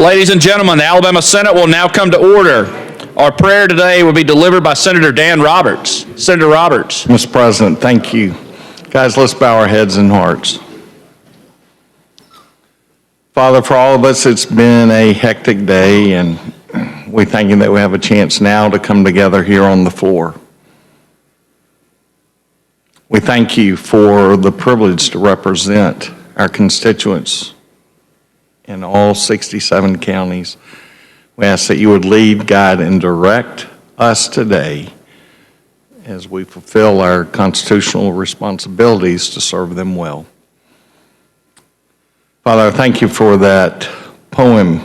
Ladies and gentlemen, the Alabama Senate will now come to order. Our prayer today will be delivered by Senator Dan Roberts. Senator Roberts. Mr. President, thank you. Guys, let's bow our heads and hearts. Father, for all of us, it's been a hectic day, and we thank you that we have a chance now to come together here on the floor. We thank you for the privilege to represent our constituents in all 67 counties. We ask that you would lead, guide, and direct us today as we fulfill our constitutional responsibilities to serve them well. Father, I thank you for that poem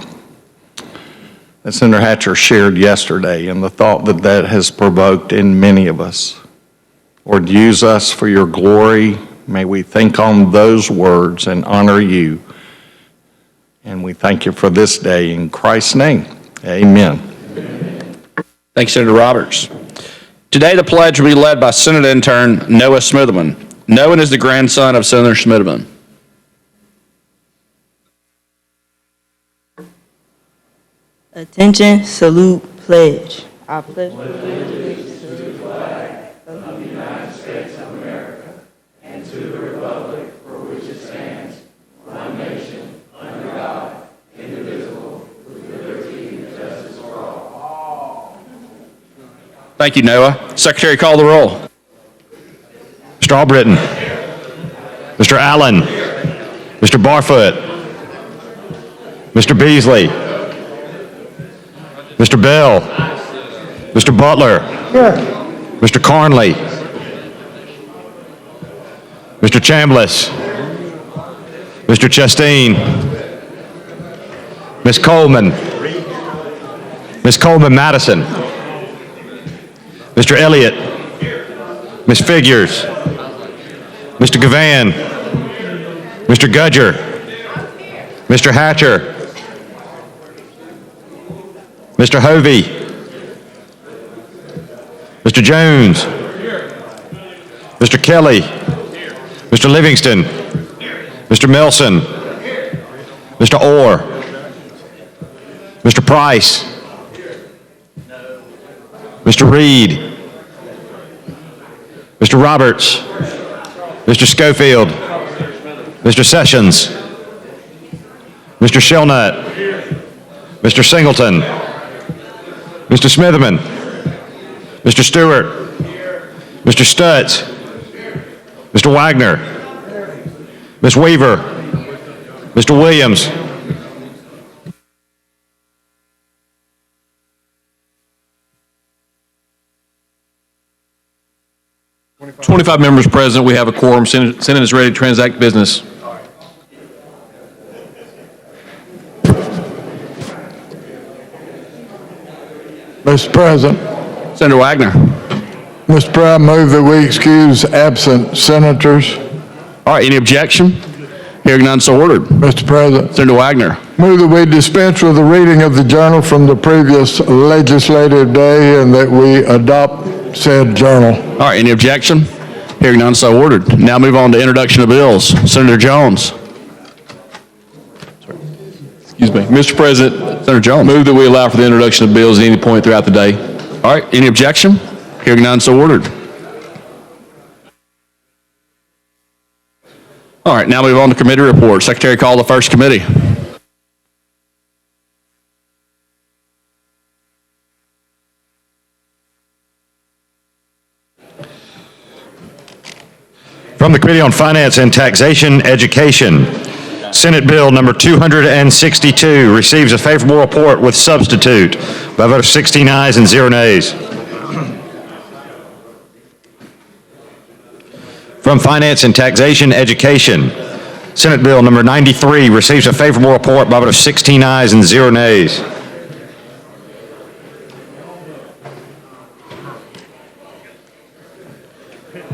that Senator Hatcher shared yesterday and the thought that that has provoked in many of us. Lord, use us for your glory. May we think on those words and honor you. And we thank you for this day in Christ's name. Amen. Thanks, Senator Roberts. Today, the pledge will be led by Senate intern Noah Smitherman. Noah is the grandson of Senator Smitherman. Attention, salute, pledge. I pledge allegiance to the flag of the United States of America and to the republic for which it stands, one nation, under God, indivisible, with liberty and justice for all. Thank you, Noah. Secretary, call the roll. Mr. Albritton. Mr. Allen. Mr. Barfoot. Mr. Beasley. Mr. Bell. Mr. Butler. Here. Mr. Carnley. Mr. Chambliss. Mr. Chastain. Ms. Coleman. Ms. Coleman Madison. Mr. Elliott. Ms. Figures. Mr. Gavan. Mr. Gudger. Mr. Hatcher. Mr. Hovey. Mr. Jones. Mr. Kelly. Mr. Livingston. Mr. Milson. Mr. Orr. Mr. Price. Mr. Reed. Mr. Roberts. Mr. Schofield. Mr. Sessions. Mr. Shelnut. Mr. Singleton. Mr. Smitherman. Mr. Stewart. Mr. Stutz. Mr. Wagner. Ms. Weaver. Mr. Williams. $25 members present. We have a quorum. Senate is ready to transact business. Mr. President, Senator Wagner. Mr. President, I move that we excuse absent senators. All right, any objection? Hearing none, so ordered. Mr. President, Senator Wagner. move that we dispense with the reading of the journal from the previous legislative day and that we adopt said journal. All right, any objection? Hearing none, so ordered. Now move on to introduction of bills. Senator Jones. Excuse me. Mr. President, Senator Jones. move that we allow for the introduction of bills at any point throughout the day. All right, any objection? Hearing none, so ordered. All right, now move on to committee reports. Secretary, call the first committee. From the Committee on Finance and Taxation, Education, Senate Bill number 262 receives a favorable report with substitute by a vote of 16 ayes and 0 nays. From Finance and Taxation, Education, Senate Bill number 93 receives a favorable report by a vote of 16 ayes and 0 nays.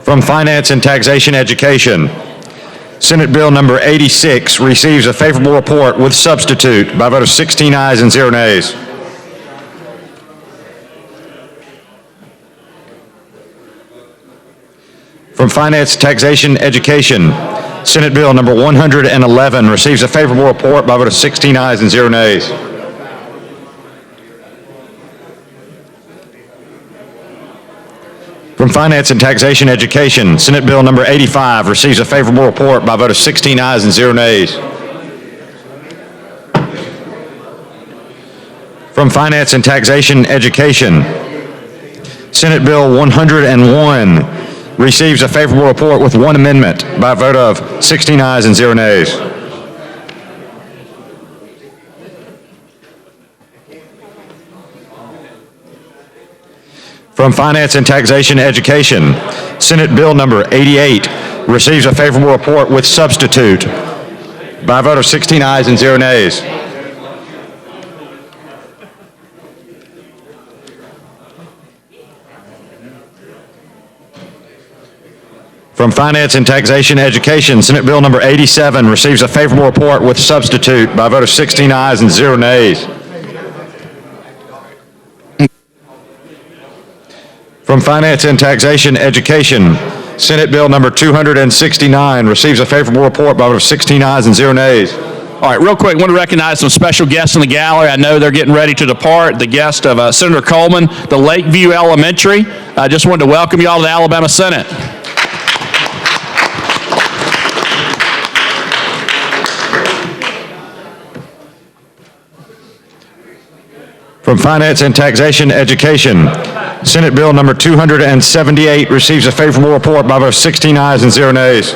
From Finance and Taxation, Education, Senate Bill number 86 receives a favorable report with substitute by a vote of 16 ayes and 0 nays. From Finance, Taxation, Education, Senate Bill number 111 receives a favorable report by a vote of 16 ayes and 0 nays. From Finance and Taxation Education, Senate Bill number 85 receives a favorable report by a vote of 16 ayes and 0 nays. From Finance and Taxation Education, Senate Bill 101 receives a favorable report with one amendment by a vote of 16 ayes and 0 nays. From Finance and Taxation Education, Senate Bill number 88 receives a favorable report with substitute by a vote of 16 ayes and 0 nays. From Finance and Taxation Education, Senate Bill number 87 receives a favorable report with substitute by a vote of 16 ayes and 0 nays. From Finance and Taxation Education, Senate Bill number 269 receives a favorable report by a vote of 16 ayes and 0 nays. All right, real quick, I want to recognize some special guests in the gallery. I know they're getting ready to depart. The guest of Senator Coleman, the Lakeview Elementary. I just wanted to welcome you all to the Alabama Senate. From Finance and Taxation Education, Senate Bill number 278 receives a favorable report by a vote of 16 ayes and 0 nays.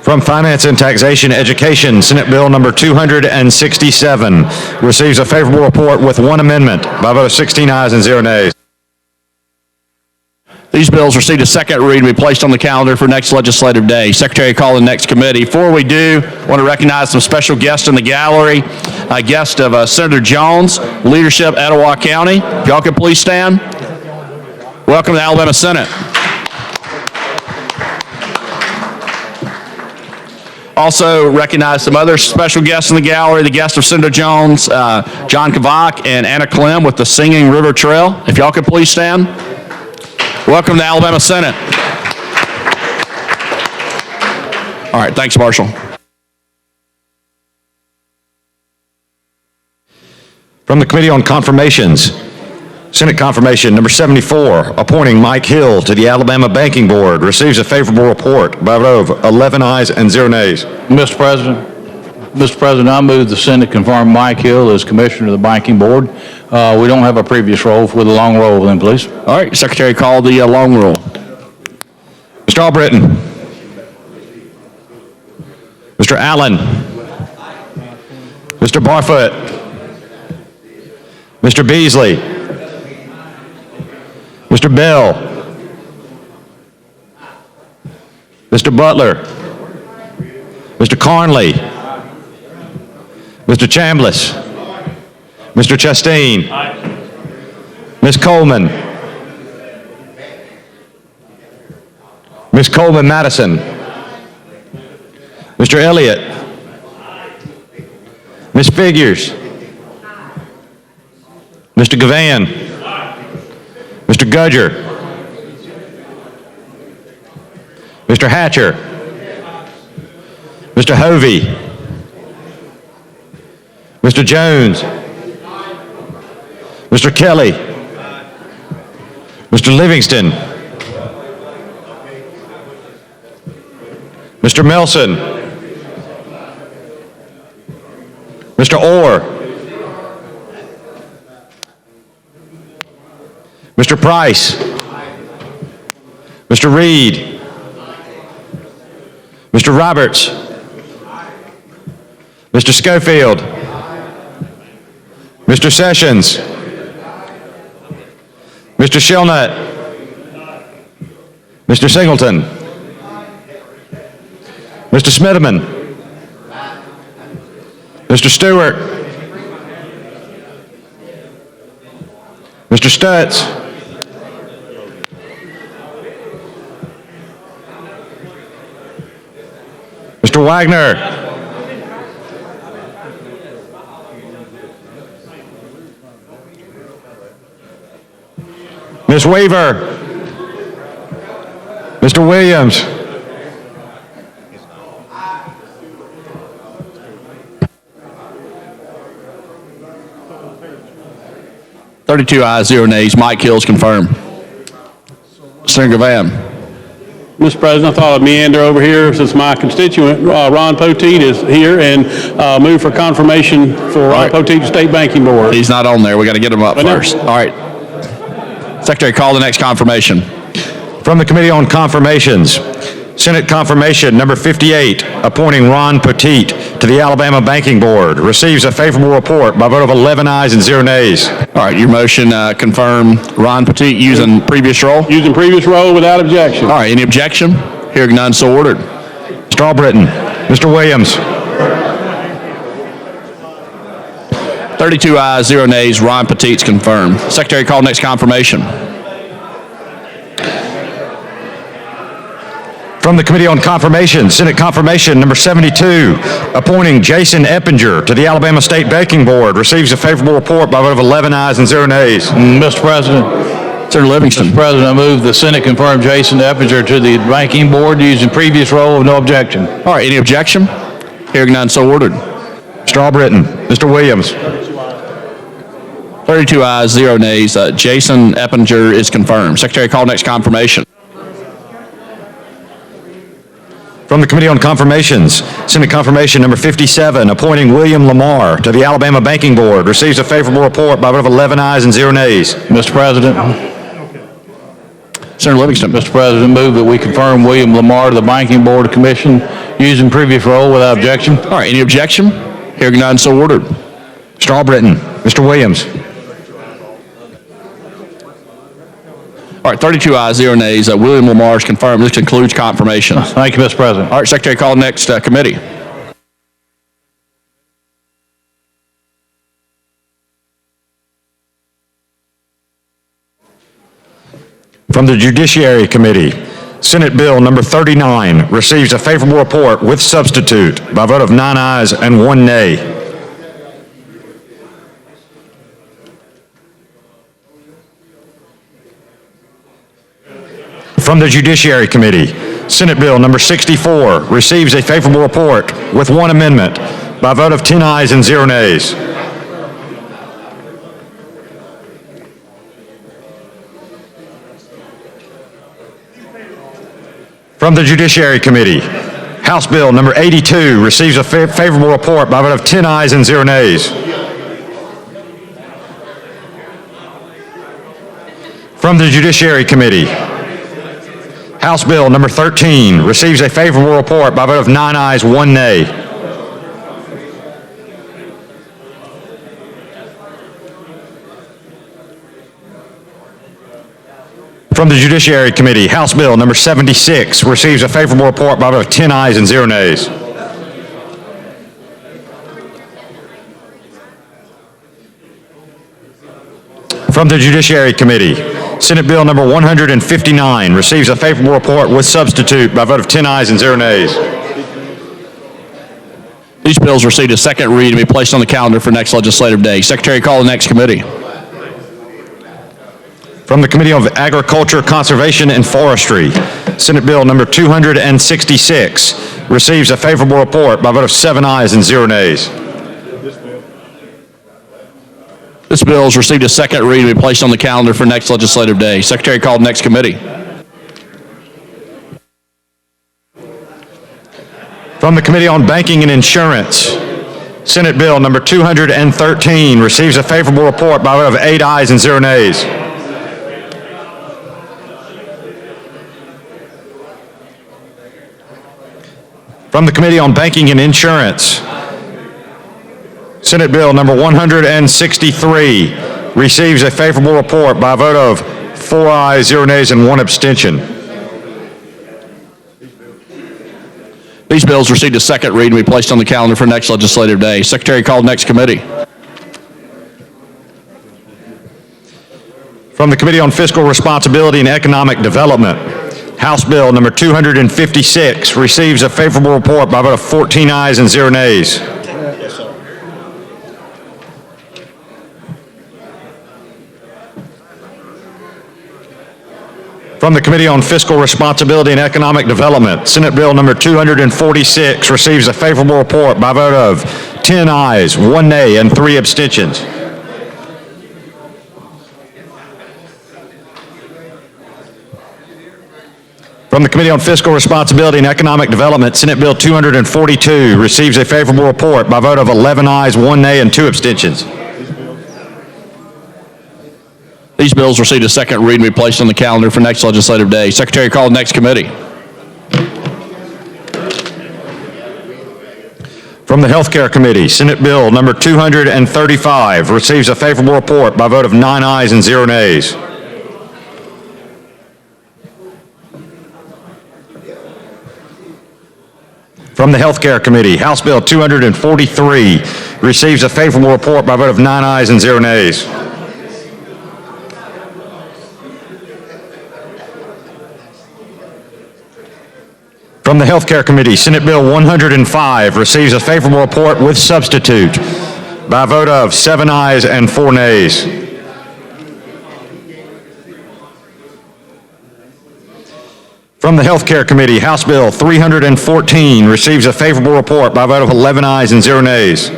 From Finance and Taxation Education, Senate Bill number 267 receives a favorable report with one amendment by a vote of 16 ayes and 0 nays. These bills received a second read and be placed on the calendar for next legislative day. Secretary, call the next committee. Before we do, I want to recognize some special guests in the gallery. A guest of Senator Jones, leadership Etowah County. If y'all could please stand. Welcome to the Alabama Senate. Also recognize some other special guests in the gallery. The guest of Senator Jones, John Kavach and Anna Clem with the Singing River Trail. If y'all could please stand. Welcome to the Alabama Senate. All right, thanks, Marshall. From the Committee on Confirmations, Senate Confirmation number 74, appointing Mike Hill to the Alabama Banking Board, receives a favorable report by a vote of 11 ayes and 0 nays. Mr. President, I move the Senate confirm Mike Hill as Commissioner of the Banking Board. We don't have a previous role with a long roll then, please. All right, Secretary, call the long roll. Mr. Albritton. Mr. Allen. Mr. Barfoot. Mr. Beasley. Mr. Bell. Mr. Butler. Mr. Carnley. Mr. Chambliss. Mr. Chastain. Ms. Coleman. Ms. Coleman Madison. Mr. Elliott. Ms. Figures. Mr. Gavan. Mr. Gudger. Mr. Hatcher. Mr. Hovey. Mr. Jones. Mr. Kelly. Mr. Livingston. Mr. Melson. Mr. Orr. Mr. Price. Mr. Reed. Mr. Roberts. Mr. Schofield. Mr. Sessions. Mr. Shellnut. Mr. Singleton. Mr. Smitherman. Mr. Stewart. Mr. Stutz. Mr. Wagner. Ms. Weaver. Mr. Williams. 32 ayes, 0 nays. Mike Hill is confirmed. Senator Gavan. Mr. President, I thought I'd meander over here since my constituent, Ron Poteet, is here and move for confirmation for right. Poteet State Banking Board. He's not on there. We got to get him up I know. first. All right. Secretary, call the next confirmation. From the Committee on Confirmations, Senate Confirmation Number 58, appointing Ron Poteet to the Alabama Banking Board, receives a favorable report by a vote of 11 ayes and 0 nays. All right, your motion confirm Ron Poteet using previous role? Using previous role without objection. All right, any objection? Hearing none, so ordered. Mr. Albritton, Mr. Williams, 32 ayes, 0 nays. Ron Poteet's confirmed. Secretary, call next confirmation. from the Committee on Confirmation, Senate Confirmation Number 72, appointing Jason Eppinger to the Alabama State Banking Board, receives a favorable report by a vote of 11 ayes and 0 nays. Mr. President, Senator Livingston. Mr. President, I move the Senate confirm Jason Eppinger to the Banking Board using previous role with no objection. All right, any objection? Hearing none, so ordered. Mr. Albritton, Mr. Williams, 32 ayes, 0 nays. Jason Eppinger is confirmed. Secretary, call next confirmation. from the Committee on Confirmations, Senate Confirmation Number 57, appointing William Lamar to the Alabama Banking Board, receives a favorable report by a vote of 11 ayes and 0 nays. Mr. President, Senator Livingston. Mr. President, move that we confirm William Lamar to the Banking Board Commission using previous role without objection. All right, any objection? Hearing none, so ordered. Mr. Albritton, Mr. Williams, All right, 32 ayes, 0 nays. William Lamar is confirmed. This concludes confirmations. Thank you, Mr. President. All right, Secretary, call next committee. from the Judiciary Committee, Senate Bill Number 39 receives a favorable report with substitute by a vote of 9 ayes and 1 nay. From the Judiciary Committee, Senate Bill Number 64 receives a favorable report with 1 amendment by a vote of 10 ayes and 0 nays. From the Judiciary Committee, House Bill Number 82 receives a favorable report by a vote of 10 ayes and 0 nays. From the Judiciary Committee, House Bill Number 13 receives a favorable report by a vote of 9 ayes, 1 nay. From the Judiciary Committee, House Bill Number 76 receives a favorable report by a vote of 10 ayes and 0 nays. From the Judiciary Committee, Senate Bill Number 159 receives a favorable report with substitute by a vote of 10 ayes and 0 nays. These bills received a second read and be placed on the calendar for next legislative day. Secretary, call the next committee. From the Committee on Agriculture, Conservation, and Forestry, Senate Bill Number 266 receives a favorable report by a vote of 7 ayes and 0 nays. This bill has received a second read and be placed on the calendar for next legislative day. Secretary, call the next committee. From the Committee on Banking and Insurance, Senate Bill Number 213 receives a favorable report by a vote of 8 ayes and 0 nays. From the Committee on Banking and Insurance, Senate Bill Number 163 receives a favorable report by a vote of 4 ayes, 0 nays, and 1 abstention. These bills received a second read and be placed on the calendar for next legislative day. Secretary, call the next committee. From the Committee on Fiscal Responsibility and Economic Development, House Bill Number 256 receives a favorable report by a vote of 14 ayes and 0 nays. From the Committee on Fiscal Responsibility and Economic Development, Senate Bill Number 246 receives a favorable report by a vote of 10 ayes, 1 nay, and 3 abstentions. From the Committee on Fiscal Responsibility and Economic Development, Senate Bill 242 receives a favorable report by a vote of 11 ayes, 1 nay, and 2 abstentions. These bills received a second reading and be placed on the calendar for next legislative day. Secretary, call the next committee. From the Healthcare Committee, Senate Bill number 235 receives a favorable report by a vote of 9 ayes and 0 nays. From the Healthcare Committee, House Bill 243 receives a favorable report by a vote of 9 ayes and 0 nays. From the Healthcare Committee, Senate Bill 105 receives a favorable report with substitute by a vote of 7 ayes and 4 nays. From the Healthcare Committee, House Bill 314 receives a favorable report by a vote of 11 ayes and 0 nays.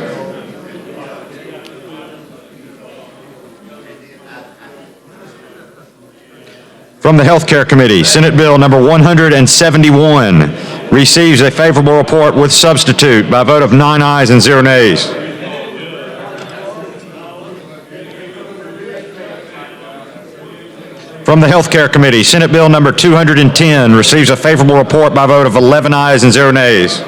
From the Healthcare Committee, Senate Bill number 171 receives a favorable report with substitute by a vote of 9 ayes and 0 nays. From the Healthcare Committee, Senate Bill number 210 receives a favorable report by a vote of 11 ayes and 0 nays.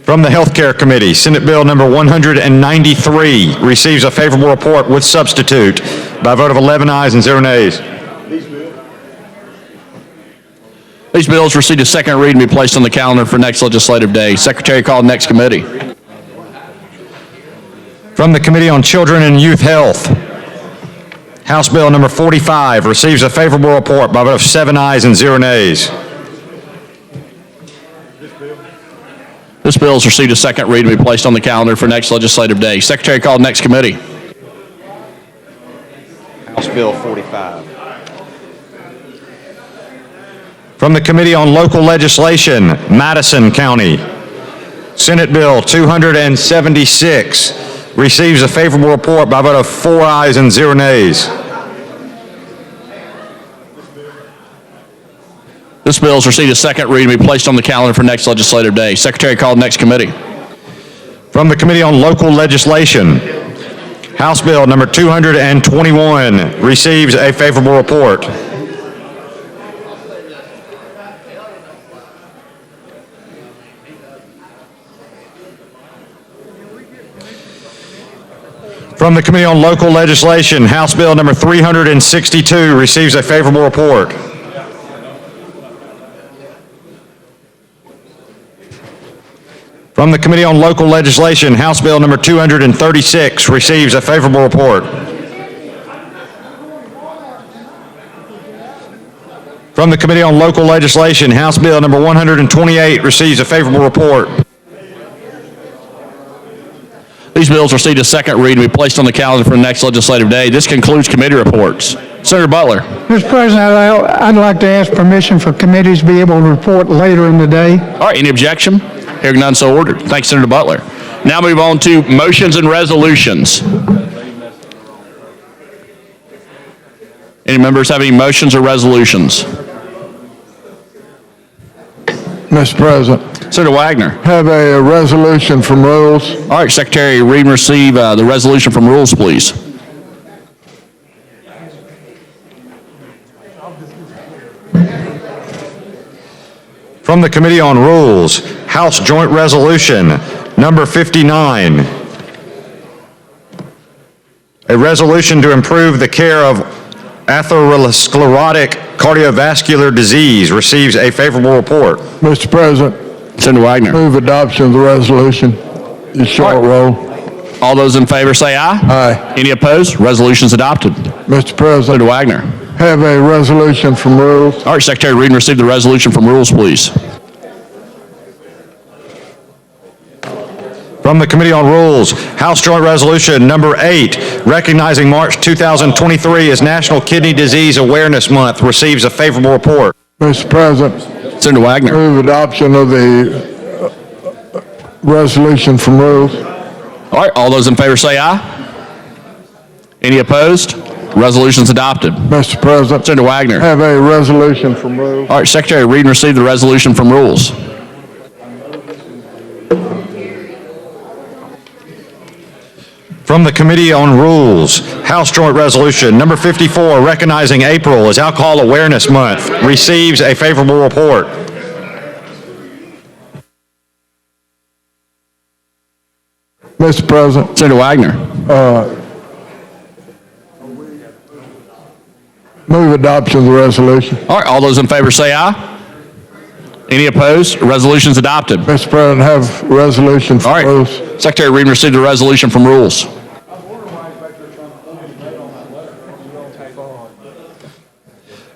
From the Healthcare Committee, Senate Bill number 193 receives a favorable report with substitute by a vote of 11 ayes and 0 nays. These bills received a second reading and be placed on the calendar for next legislative day. Secretary, call the next committee. From the Committee on Children and Youth Health, House Bill number 45 receives a favorable report by a vote of 7 ayes and 0 nays. This bill has received a second reading and be placed on the calendar for next legislative day. Secretary, call the next committee. House Bill 45. From the Committee on Local Legislation, Madison County, Senate Bill 276 receives a favorable report by a vote of 4 ayes and 0 nays. This bill has received a second reading and be placed on the calendar for next legislative day. Secretary, call the next committee. From the Committee on Local Legislation, House Bill number 221 receives a favorable report. From the Committee on Local Legislation, House Bill number 362 receives a favorable report. From the Committee on Local Legislation, House Bill number 236 receives a favorable report. From the Committee on Local Legislation, House Bill number 128 receives a favorable report. These bills received a second reading and be placed on the calendar for the next legislative day. This concludes committee reports. Senator Butler. Mr. President, I'd like to ask permission for committees to be able to report later in the day. All right, any objection? Hearing none, so ordered. Thanks, Senator Butler. Now move on to motions and resolutions. Any members have any motions or resolutions? Mr. President, Senator Wagner. have a resolution from Rules. All right, Secretary, read and receive the resolution from Rules, please. From the Committee on Rules, House Joint Resolution number 59. A resolution to improve the care of atherosclerotic cardiovascular disease receives a favorable report. Mr. President, Senator Wagner. move adoption of the resolution. It's short roll. All those in favor say aye. Aye. Any opposed? Resolution's adopted. Mr. President, Senator Wagner. have a resolution from Rules. All right, Secretary, read and receive the resolution from Rules, please. From the Committee on Rules, House Joint Resolution number 8, recognizing March 2023 as National Kidney Disease Awareness Month, receives a favorable report. Mr. President, Senator Wagner. move adoption of the resolution from Rules. All All right, all those in favor say aye. Any opposed? Resolution's adopted. Mr. President, Senator Wagner. have a resolution from rules. All right, Secretary, read and receive the resolution from rules. From the Committee on Rules, House Joint Resolution Number 54, recognizing April as Alcohol Awareness Month, receives a favorable report. Mr. President, Senator Wagner. move adoption of the resolution. All right, all those in favor say aye. Any opposed? Resolution's adopted. Mr. President, have resolution All from right, rules. Secretary, read and receive the resolution from rules.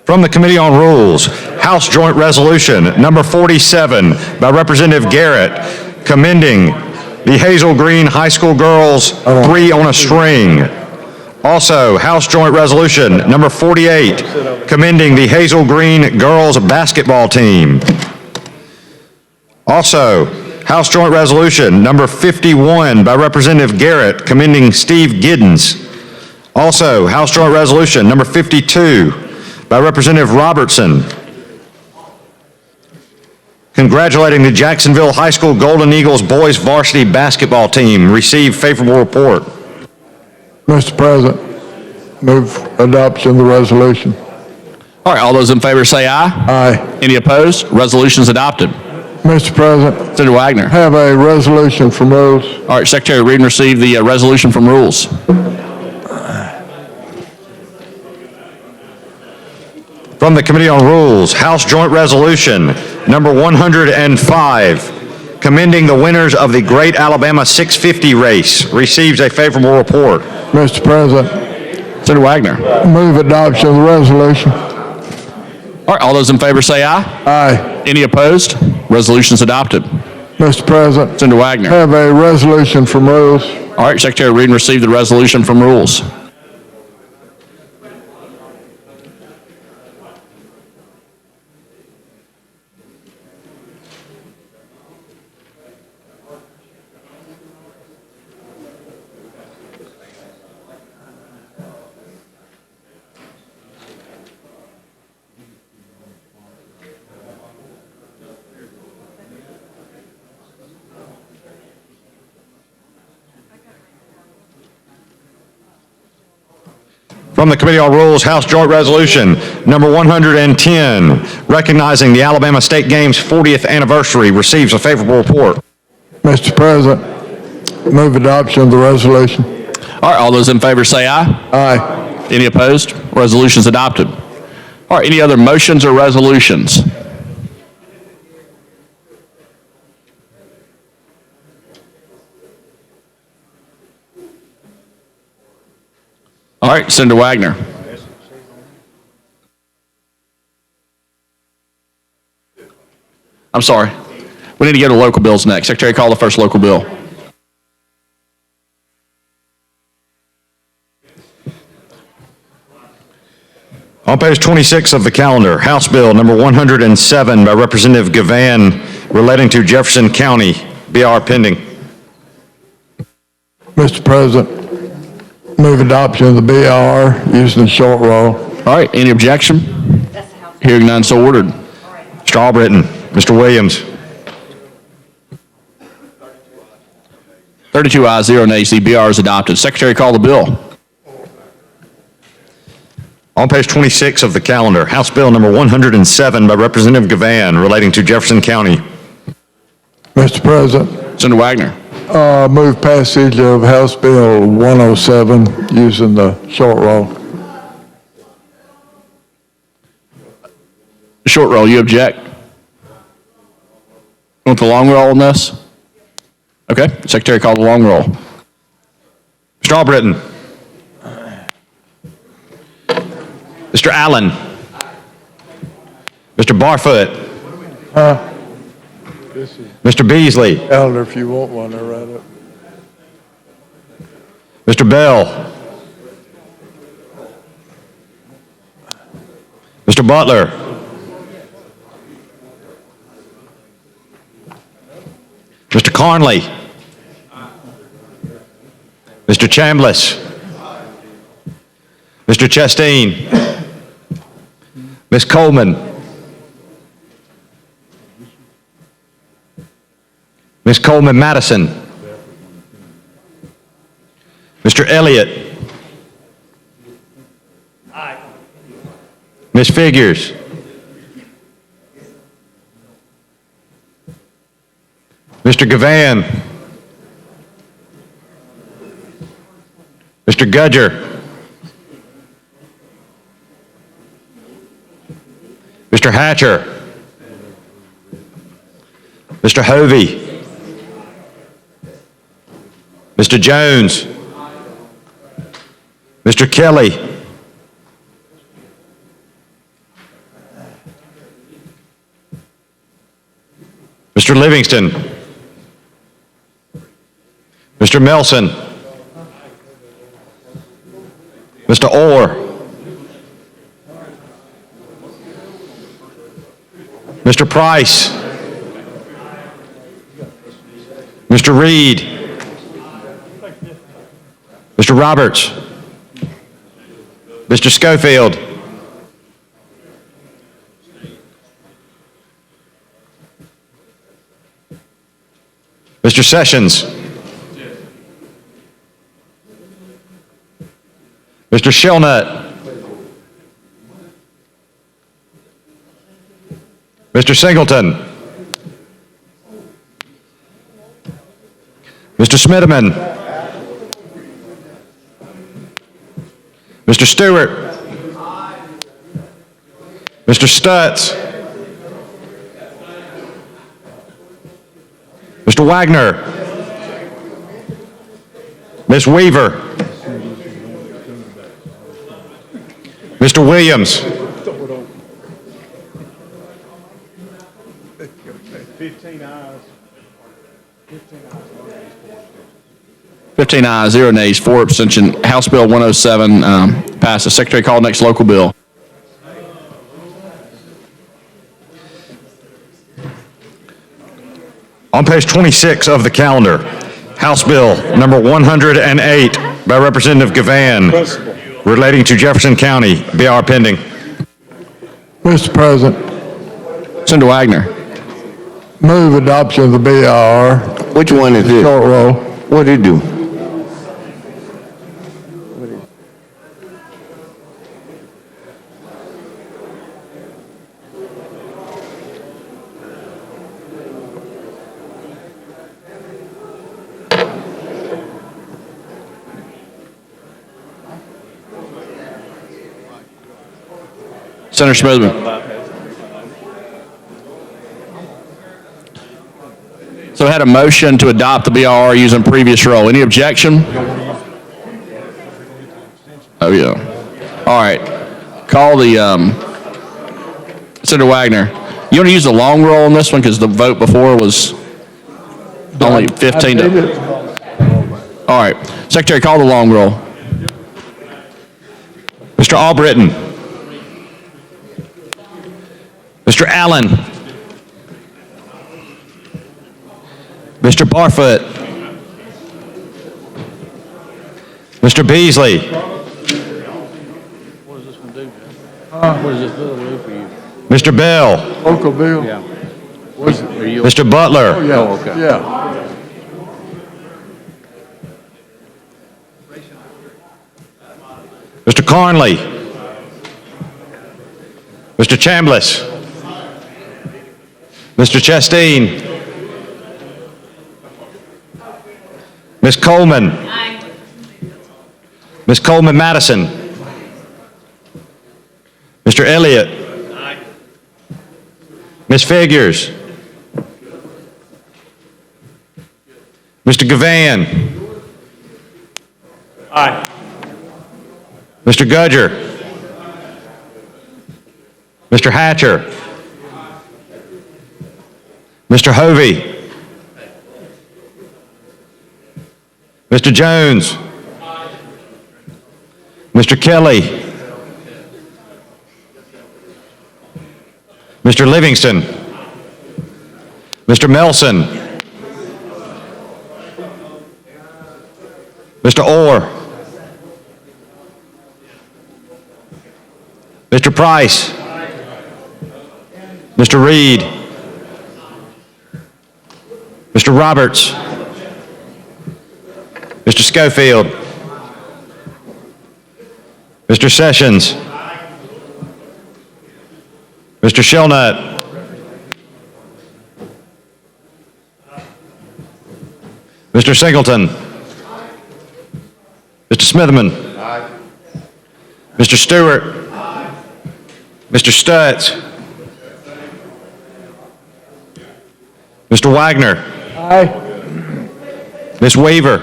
From the Committee on Rules, House Joint Resolution Number 47 by Representative Garrett, commending the Hazel Green High School girls 3 on a string. Also, House Joint Resolution Number 48, commending the Hazel Green girls basketball team. Also, House Joint Resolution Number 51 by Representative Garrett, commending Steve Giddens. Also, House Joint Resolution Number 52 by Representative Robertson, congratulating the Jacksonville High School Golden Eagles boys varsity basketball team. Received favorable report. Mr. President, move adoption of the resolution. All right, all those in favor say aye. Aye. Any opposed? Resolution's adopted. Mr. President, Senator Wagner. have a resolution from rules. All right, Secretary, read and receive the resolution from rules. From the Committee on Rules, House Joint Resolution Number 105, commending the winners of the Great Alabama 650 race. Receives a favorable report. Mr. President, Senator Wagner. move adoption of the resolution. All right, all those in favor say aye. Aye. Any opposed? Resolution's adopted. Mr. President, Senator Wagner. have a resolution from rules. All right, Secretary, read and receive the resolution from rules. From the Committee on Rules, House Joint Resolution Number 110, recognizing the Alabama State Games 40th anniversary. Receives a favorable report. Mr. President, move adoption of the resolution. All right, all those in favor say aye. Aye. Any opposed? Resolution's adopted. All right, any other motions or resolutions? All right, Senator Wagner. I'm sorry. We need to go to local bills next. Secretary, call the first local bill. On page 26 of the calendar, House Bill Number 107 by Representative Gavan, relating to Jefferson County. BR pending. Mr. President, move adoption of the BR using the short roll. All right, any objection? Hearing none, so ordered. Mr. Albritton, Mr. Williams. 32 ayes, 0 nays. The BR is adopted. Secretary, call the bill. On page 26 of the calendar, House Bill Number 107 by Representative Gavan, relating to Jefferson County. Mr. President, Senator Wagner. move passage of House Bill 107 using the short roll. Short roll, you object? Want the long roll on this? Okay, Secretary, call the long roll. Mr. Albritton. Mr. Allen. Mr. Barfoot. Mr. Beasley. Elder, if you want one, I write it. Mr. Bell. Mr. Butler. Mr. Carnley. Mr. Chambliss. Mr. Chastain. Ms. Coleman. Ms. Coleman Madison. Mr. Elliott. Ms. Figures. Mr. Gavan. Mr. Gudger. Mr. Hatcher. Mr. Hovey. Mr. Jones. Mr. Kelly. Mr. Livingston. Mr. Melson. Mr. Orr. Mr. Price. Mr. Reed. Mr. Roberts. Mr. Schofield. Mr. Sessions. Mr. Shellnut. Mr. Singleton. Mr. Smitterman. Mr. Stewart. Mr. Stutz. Mr. Wagner. Ms. Weaver. Mr. Williams. 15 ayes, 0 nays, 4 abstention. House Bill 107 passes. Secretary, call next local bill. On page 26 of the calendar, House Bill number 108 by Representative Gavan relating to Jefferson County. BR pending. Mr. President, Senator Wagner. move adoption of the BR. Which one is it? Short roll. What did it do? Senator Smithman. So I had a motion to adopt the BR using previous roll. Any objection? Oh, yeah. All right. Call the, Senator Wagner, you want to use the long roll on this one because the vote before was only 15 to... All right. Secretary, call the long roll. Mr. Albritton. Mr. Allen. Mr. Barfoot. Mr. Beasley. What does this one do, Jim? What does this bill do for you? Mr. Bell. Local bill? Yeah. What's it, are you? Mr. Butler. Yeah. Oh, okay. Yeah. Mr. Carnley. Mr. Chambliss. Mr. Chastain. Ms. Coleman. Ms. Coleman Madison. Mr. Elliott. Ms. Figures. Mr. Gavan. Aye. Mr. Gudger. Mr. Hatcher. Mr. Hovey. Mr. Jones. Mr. Kelly. Mr. Livingston. Mr. Melson. Mr. Orr. Mr. Price. Mr. Reed. Mr. Roberts. Mr. Schofield. Mr. Sessions. Mr. Shellnut. Mr. Singleton. Mr. Smitherman. Mr. Stewart. Mr. Stutz. Mr. Wagner. Ms. Weaver.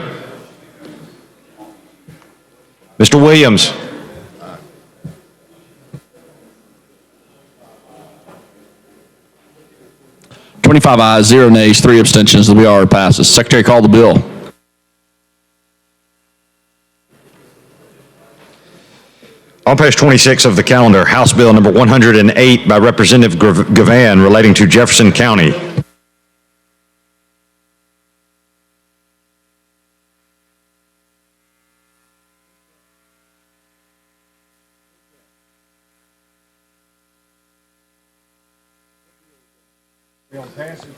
Mr. Williams. Twenty-five ayes, 0 nays, 3 abstentions. The BR passes. Secretary, call the bill. On page 26 of the calendar, House Bill number 108 by Representative Gavan relating to Jefferson County.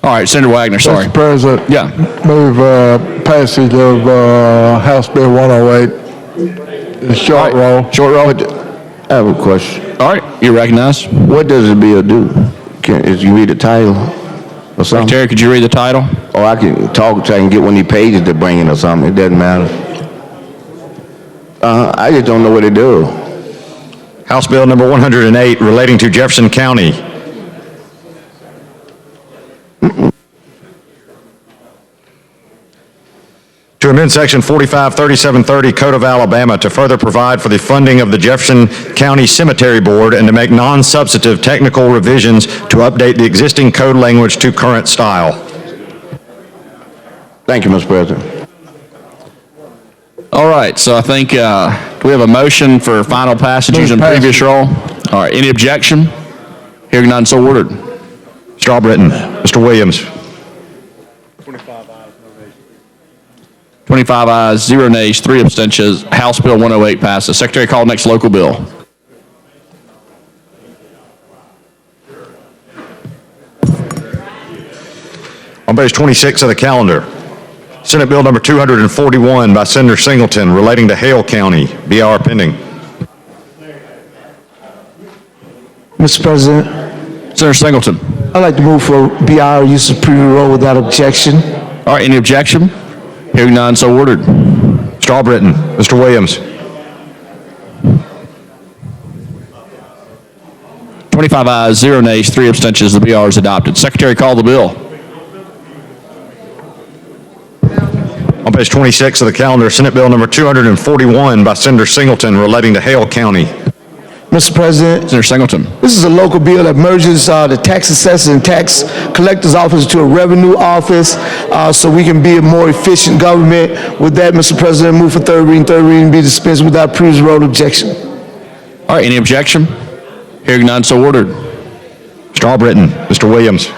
All right, Senator Wagner, sorry. Mr. President. Yeah. Move passage of House Bill 108. Short roll. Short roll. I have a question. All right, you're recognized. What does the bill do? Is you read the title or something? Secretary, could you read the title? Or I can talk so I can get one of these pages to bring in or something. It doesn't matter. I just don't know what it does. House Bill number 108 relating to Jefferson County. To amend Section 453730 Code of Alabama to further provide for the funding of the Jefferson County Cemetery Board and to make non-substantive technical revisions to update the existing code language to current style. Thank you, Mr. President. All right, so I think, do we have a motion for final passage using previous roll? All right, any objection? Hearing none, so ordered. Mr. Albritton. Mr. Williams. 25 ayes, 0 nays, 3 abstentions. House Bill 108 passes. Secretary, call next local bill. On page 26 of the calendar, Senate Bill number 241 by Senator Singleton relating to Hale County. BR pending. Mr. President, Senator Singleton. I'd like to move for BR use of previous roll without objection. All right, any objection? Hearing none, so ordered. Mr. Albritton. Mr. Williams. 25 ayes, 0 nays, 3 abstentions. The BR is adopted. Secretary, call the bill. On page 26 of the calendar, Senate Bill number 241 by Senator Singleton relating to Hale County. Mr. President, Senator Singleton. this is a local bill that merges the tax assessors and tax collectors office to a revenue office so we can be a more efficient government. With that, Mr. President, move for third reading be dispensed without previous roll objection. All right, any objection? Hearing none, so ordered. Mr. Albritton. Mr. Williams.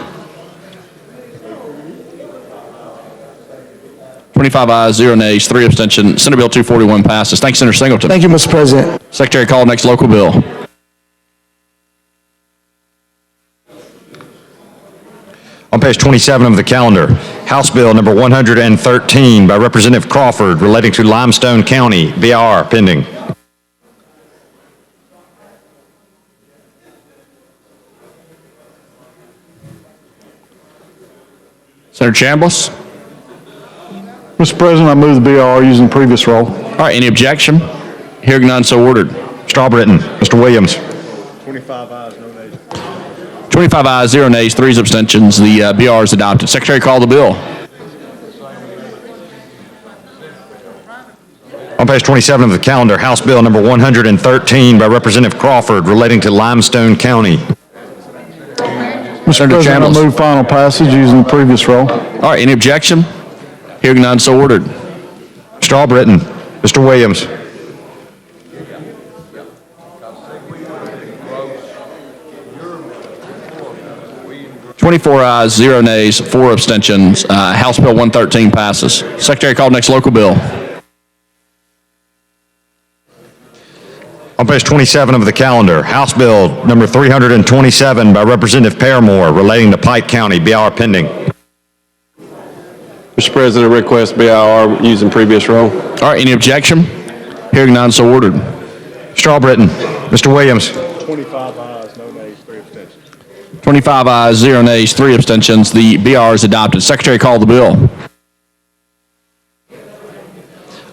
25 ayes, 0 nays, 3 abstentions. Senate Bill 241 passes. Thanks, Senator Singleton. Thank you, Mr. President. Secretary, call next local bill. On page 27 of the calendar, House Bill number 113 by Representative Crawford relating to Limestone County. BR pending. Senator Chambliss. Mr. President, I move the BR using previous roll. All right, any objection? Hearing none, so ordered. Mr. Albritton. Mr. Williams. 25 ayes, 0 nays, 3 abstentions. The BR is adopted. Secretary, call the bill. On page 27 of the calendar, House Bill number 113 by Representative Crawford relating to Limestone County. Mr. Senator President, I Chambliss. move final passage using the previous roll. All right, any objection? Hearing none, so ordered. Mr. Albritton. Mr. Williams. Twenty-four ayes, 0 nays, 4 abstentions. House Bill 113 passes. Secretary, call next local bill. page 27 of the calendar, House Bill number 327 by Representative Paramore relating to Pike County, BIR pending. Mr. President, request BIR using previous role. All right, any objection? Hearing none, so ordered. Mr. Albritton. Mr. Williams. 25 ayes, 0 nays, 3 abstentions. The BR is adopted. Secretary, call the bill.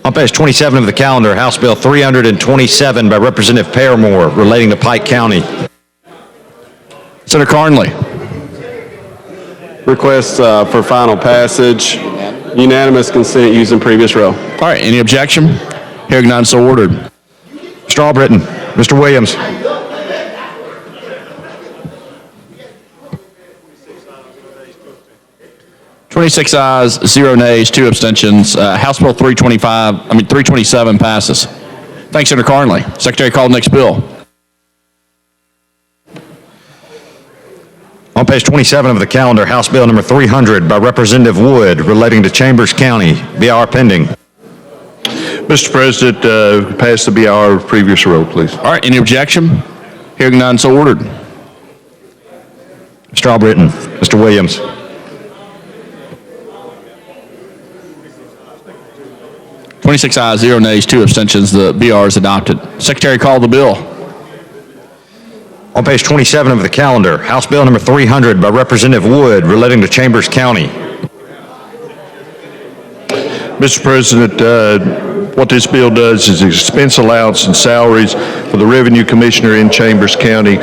On page 27 of the calendar, House Bill 327 by Representative Paramore relating to Pike County. Senator Carnley. Request for final passage, unanimous consent using previous role. All right, any objection? Hearing none, so ordered. Mr. Albritton. Mr. Williams. 26 ayes, 0 nays, 2 abstentions. House Bill 327 passes. Thanks, Senator Carnley. Secretary, call the next bill. On page 27 of the calendar, House Bill number 300 by Representative Wood relating to Chambers County, BIR pending. Mr. President, pass the BIR previous role, please. All right, any objection? Hearing none, so ordered. Mr. Albritton. Mr. Williams. 26 ayes, 0 nays, 2 abstentions. The BR is adopted. Secretary, call the bill. On page 27 of the calendar, House Bill number 300 by Representative Wood relating to Chambers County. Mr. President, what this bill does is expense allowance and salaries for the Revenue Commissioner in Chambers County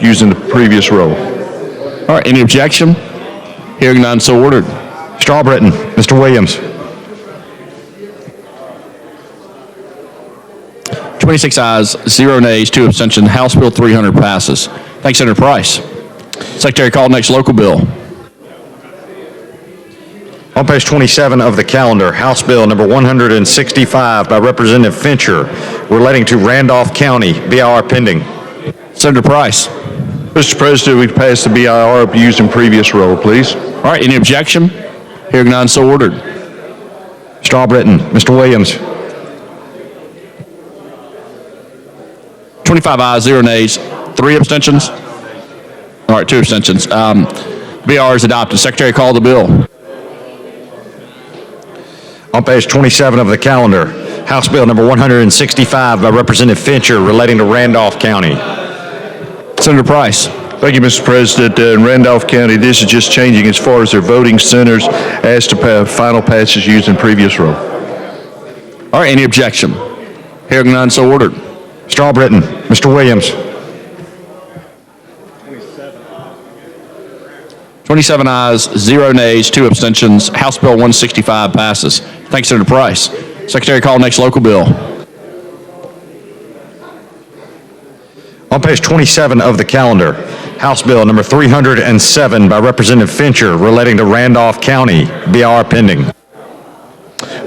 using the previous role. All right, any objection? Hearing none, so ordered. Mr. Albritton. Mr. Williams. 26 ayes, 0 nays, 2 abstentions. House Bill 300 passes. Thanks, Senator Price. Secretary, call the next local bill. On page 27 of the calendar, House Bill number 165 by Representative Fincher relating to Randolph County, BIR pending. Senator Price. Mr. President, we pass the BIR using previous role, please. All right, any objection? Hearing none, so ordered. Mr. Albritton. Mr. Williams. 25 ayes, 0 nays, 3 abstentions. All right, 2 abstentions. BR is adopted. Secretary, call the bill. On page 27 of the calendar, House Bill number 165 by Representative Fincher relating to Randolph County. Senator Price. Thank you, Mr. President. In Randolph County, this is just changing as far as their voting centers as to final passage using previous role. All right, any objection? Hearing none, so ordered. Mr. Albritton. Mr. Williams. 27 ayes, 0 nays, 2 abstentions. House Bill 165 passes. Thanks, Senator Price. Secretary, call next local bill. On page 27 of the calendar, House Bill number 307 by Representative Fincher relating to Randolph County, BIR pending.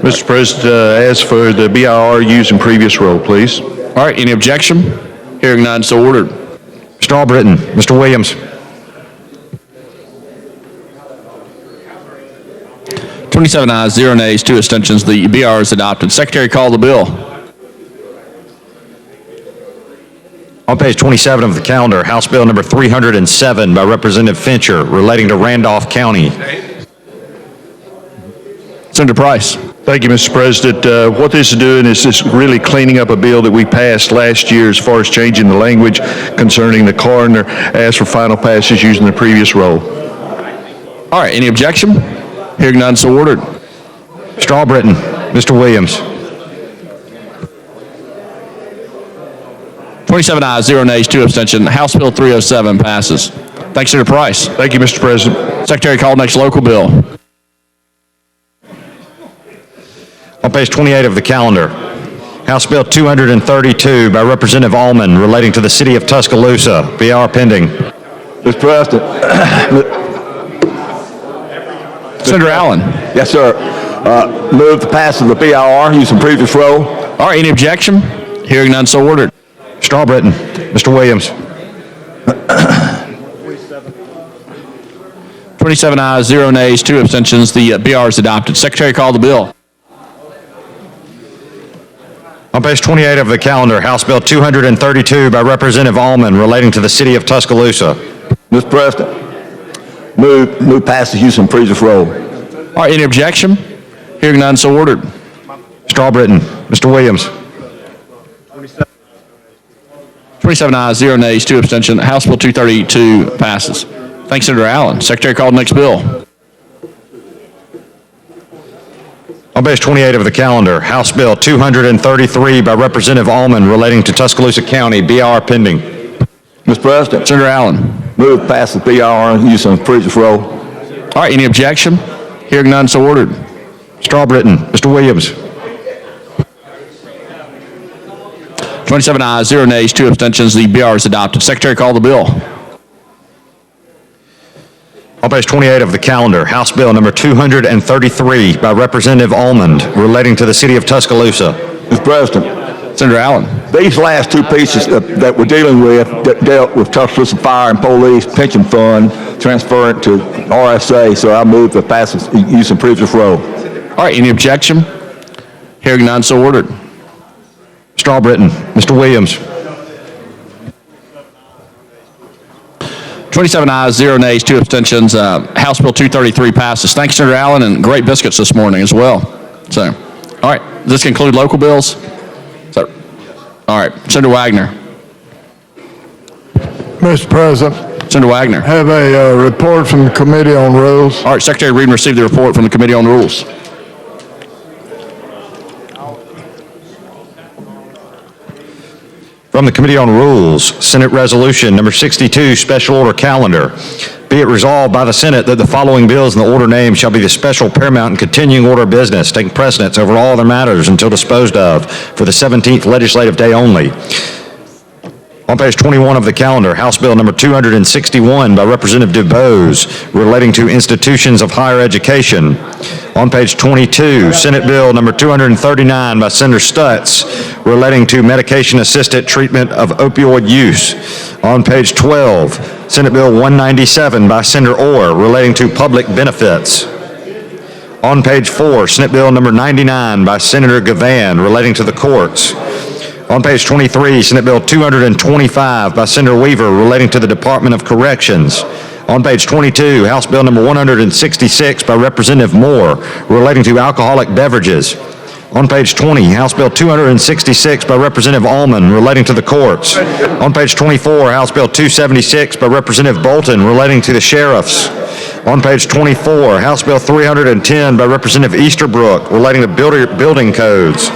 Mr. President, as for the BIR using previous role, please. All right, any objection? Hearing none, so ordered. Mr. Albritton. Mr. Williams. 27 ayes, 0 nays, 2 abstentions. The BR is adopted. Secretary, call the bill. On page 27 of the calendar, House Bill number 307 by Representative Fincher relating to Randolph County. Senator Price. Thank you, Mr. President. What this is doing is just really cleaning up a bill that we passed last year as far as changing the language concerning the coroner as for final passage using the previous role. All right, any objection? Hearing none, so ordered. Mr. Albritton. Mr. Williams. 27 ayes, 0 nays, 2 abstentions. House Bill 307 passes. Thanks, Senator Price. Thank you, Mr. President. Secretary, call next local bill. On page 28 of the calendar, House Bill 232 by Representative Allman relating to the city of Tuscaloosa, BR pending. Mr. President. Senator Allen. Yes, sir. Move the pass of the BIR using previous role. All right, any objection? Hearing none, so ordered. Mr. Albritton. Mr. Williams. 27 ayes, 0 nays, 2 abstentions. The BR is adopted. Secretary, call the bill. On page 28 of the calendar, House Bill 232 by Representative Allman relating to the city of Tuscaloosa. Mr. President, move passage use and freeze roll. All right, any objection? Hearing none, so ordered. Mr. Albritton, Mr. Williams. 27 ayes, 0 nays, 2 abstentions. House Bill 232 passes. Thanks, Senator Allen. Secretary, call the next bill. On page 28 of the calendar, House Bill 233 by Representative Allman relating to Tuscaloosa County, BR pending. Mr. President, Senator Allen. move passage BR use and freeze roll. All right, any objection? Hearing none, so ordered. Mr. Albritton, Mr. Williams. 27 ayes, 0 nays, 2 abstentions. The BR is adopted. Secretary, call the bill. On page 28 of the calendar, House Bill number 233 by Representative Almond relating to the city of Tuscaloosa. Mr. President, Senator Allen. these last two pieces that we're dealing with that dealt with Tuscaloosa Fire and Police Pension Fund, transfer it to RSA, so I move the passage use and freeze roll. All right, any objection? Hearing none, so ordered. Mr. Albritton, Mr. Williams. 27 ayes, 0 nays, 2 abstentions. House Bill 233 passes. Thanks, Senator Allen, and great biscuits this morning as well. So, all right, does this conclude local bills? So, all right, Senator Wagner. Mr. President, Senator Wagner. have a report from the Committee on Rules. All right, Secretary Reed received the report from the Committee on Rules. From the Committee on Rules, Senate Resolution number 62, Special Order Calendar. Be it resolved by the Senate that the following bills in the order named shall be the special, paramount, and continuing order of business, taking precedence over all other matters until disposed of for the 17th legislative day only. On page 21 of the calendar, House Bill number 261 by Representative DuBose relating to institutions of higher education. On page 22, Senate Bill number 239 by Senator Stutz relating to medication-assisted treatment of opioid use. On page 12, Senate Bill 197 by Senator Orr relating to public benefits. On page 4, Senate Bill number 99 by Senator Gavan relating to the courts. On page 23, Senate Bill 225 by Senator Weaver relating to the Department of Corrections. On page 22, House Bill number 166 by Representative Moore relating to alcoholic beverages. On page 20, House Bill 266 by Representative Allman relating to the courts. On page 24, House Bill 276 by Representative Bolton relating to the sheriffs. On page 24, House Bill 310 by Representative Easterbrook relating to building codes.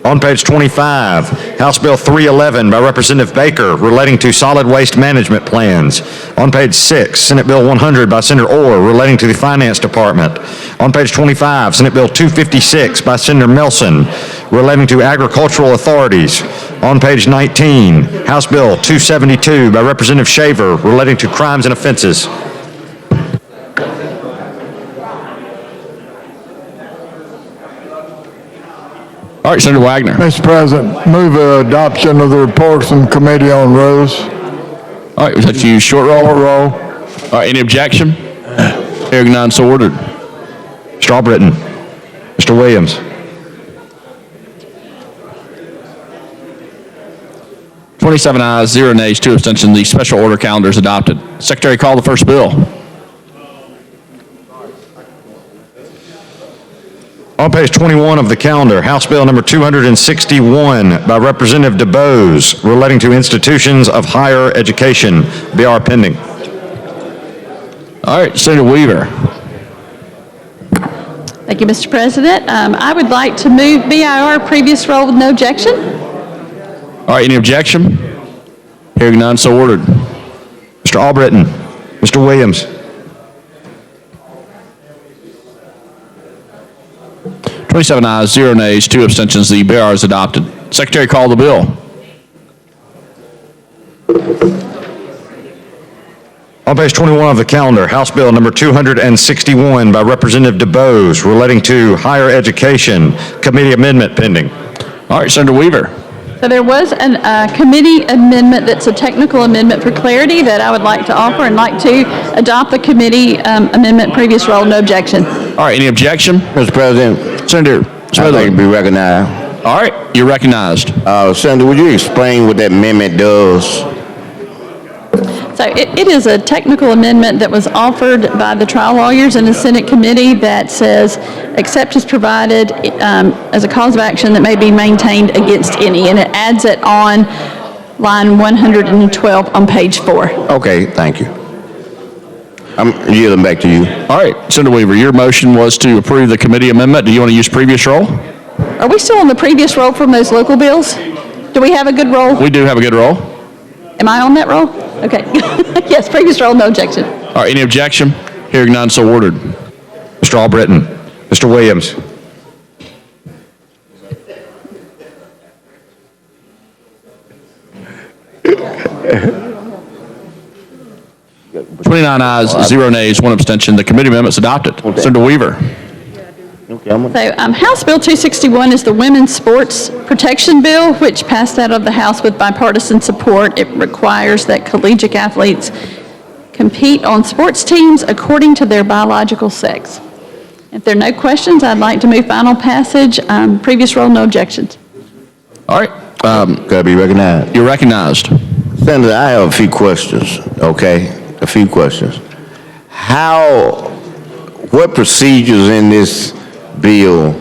On page 25, House Bill 311 by Representative Baker relating to solid waste management plans. On page 6, Senate Bill 100 by Senator Orr relating to the Finance Department. On page 25, Senate Bill 256 by Senator Melson relating to agricultural authorities. On page 19, House Bill 272 by Representative Shaver relating to crimes and offenses. All right, Senator Wagner. Mr. President, move adoption of the report from the Committee on Rules. All right, was that you short roll? Short roll. All right, any objection? Hearing none, so ordered. Mr. Albritton, Mr. Williams. 27 ayes, 0 nays, 2 abstentions. The special order calendar is adopted. Secretary, call the first bill. On page 21 of the calendar, House Bill number 261 by Representative DuBose relating to institutions of higher education. BR pending. All right, Senator Weaver. Thank you, Mr. President. I would like to move BIR previous roll with no objection. All right, any objection? Hearing none, so ordered. Mr. Albritton, Mr. Williams. 27 ayes, 0 nays, 2 abstentions. The BR is adopted. Secretary, call the bill. On page 21 of the calendar, House Bill number 261 by Representative DuBose relating to higher education. Committee amendment pending. All right, Senator Weaver. So there was a committee amendment that's a technical amendment for clarity that I would like to offer and like to adopt the committee amendment previous roll, no objection. All right, any objection? Mr. President, Senator Smithers. like to be recognized. All right, you're recognized. Senator, would you explain what that amendment does? So it is a technical amendment that was offered by the trial lawyers in the Senate committee that says, except as provided as a cause of action that may be maintained against any, and it adds it on line 112 on page 4. Okay, thank you. I'm yielding back to you. All right, Senator Weaver, your motion was to approve the committee amendment. Do you want to use previous roll? Are we still on the previous roll from those local bills? Do we have a good roll? We do have a good roll. Am I on that roll? Okay. Yes, previous roll, no objection. All right, any objection? Hearing none, so ordered. Mr. Albritton. Mr. Williams. 29 ayes, 0 nays, 1 abstention. The committee amendment's adopted. Senator Weaver. Okay, So House Bill 261 is the Women's Sports Protection Bill, which passed out of the House with bipartisan support. It requires that collegiate athletes compete on sports teams according to their biological sex. If there are no questions, I'd like to move final passage. Previous roll, no objections. All right, Could I be recognized? you're recognized. Senator, I have a few questions, okay? A few questions. What procedures in this bill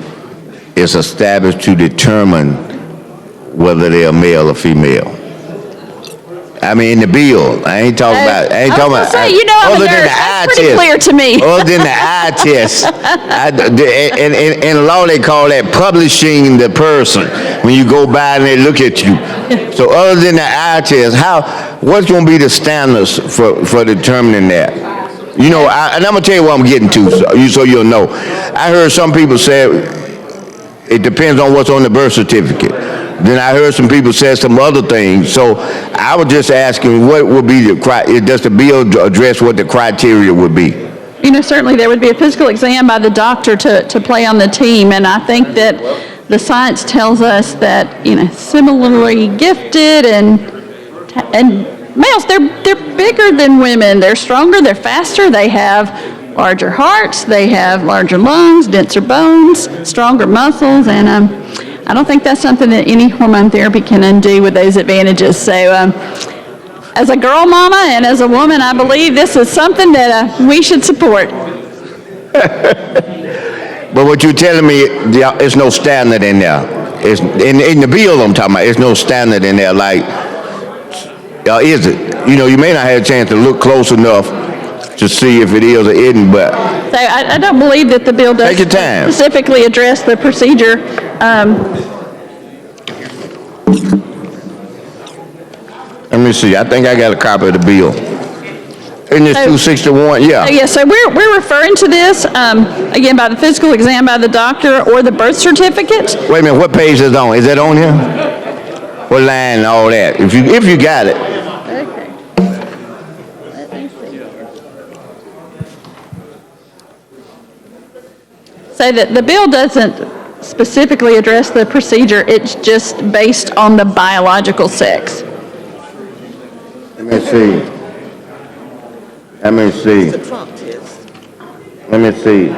is established to determine whether they are male or female? I mean, in the bill, I ain't talking about. I was gonna say, you know, I'm a other than nurse. the That's eye pretty test. clear to me. Other than the eye test, in law they call that publishing the person when you go by and they look at you. So other than the eye test, what's going to be the standards for determining that? You know, and I'm gonna tell you what I'm getting to, so you'll know. I heard some people say it depends on what's on the birth certificate. Then I heard some people say some other things. So I was just asking, what would be does the bill address what the criteria would be? You know, certainly there would be a physical exam by the doctor to play on the team, and I think that the science tells us that, you know, similarly gifted and males, they're bigger than women. They're stronger, they're faster, they have larger hearts, they have larger lungs, denser bones, stronger muscles, and I don't think that's something that any hormone therapy can undo with those advantages. So as a girl mama and as a woman, I believe this is something that we should support. But what you're telling me, there's no standard in there. It's, in the bill I'm talking about, there's no standard in there. Like, is it? You know, you may not have a chance to look close enough to see if it is or isn't, but So I don't believe that the bill does Take your time. specifically address the procedure. let me see. I think I got a copy of the bill. Isn't this 261? Yeah. So we're referring to this, again, by the physical exam by the doctor or the birth certificate. Wait a minute. What page is it on? Is that on here? What line and all that? If you got it. Okay. Let me see here. So that the bill doesn't specifically address the procedure, it's just based on the biological sex. Let me see. Let me see. Let me see.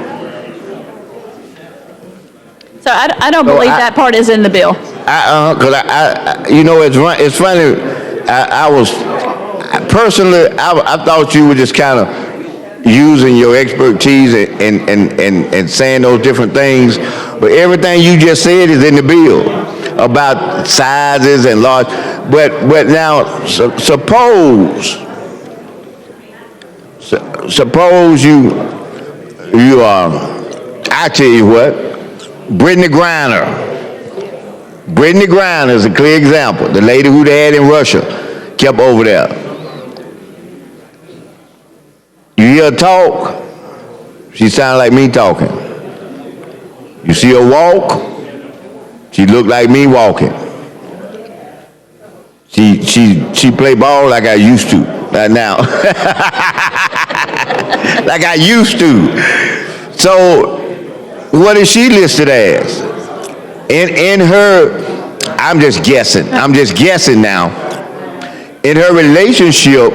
So I don't believe that part is in the bill. Cause you know, it's funny. I thought you were just kind of using your expertise and saying those different things, but everything you just said is in the bill about sizes and large. But now, suppose you are. I tell you what, Brittany Griner. Brittany Griner is a clear example. The lady who they had in Russia kept over there. You hear her talk, she sounds like me talking. You see her walk, she look like me walking. She play ball like I used to, right now. Like I used to. So, what is she listed as? In her, I'm just guessing now. In her relationship,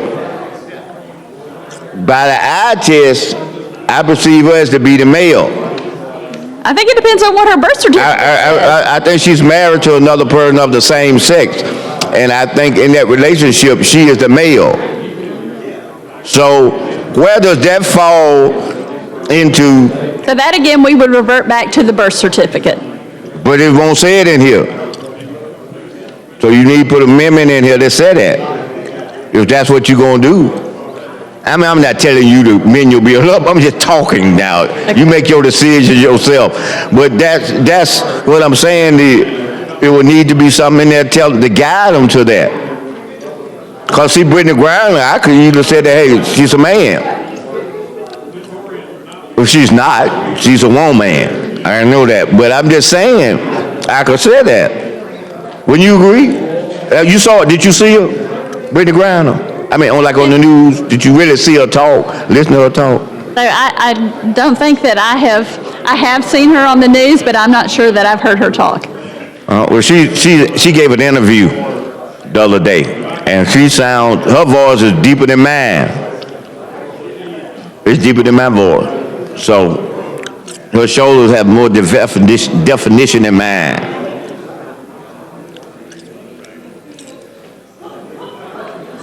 by the eye test, I perceive her as to be the male. I think it depends on what her birth certificate says. I think she's married to another person of the same sex, and I think in that relationship, she is the male. So where does that fall into? So that again, we would revert back to the birth certificate. But it won't say it in here. So you need to put an amendment in here that say that, if that's what you're gonna do. I mean, I'm not telling you to mend your bill up, I'm just talking now. You make your decisions yourself. But that's what I'm saying, it would need to be something in there to guide them to that. Cause see, Brittany Griner, I could either say that, hey, she's a man. Well, she's not, she's a woman. I know that, but I'm just saying, I could say that. Wouldn't you agree? You saw it, did you see her? Brittany Griner? I mean, on the news, did you really see her talk, listen to her talk? So I don't think that I have seen her on the news, but I'm not sure that I've heard her talk. Well, she gave an interview the other day, and her voice is deeper than mine. It's deeper than my voice. So her shoulders have more definition than mine.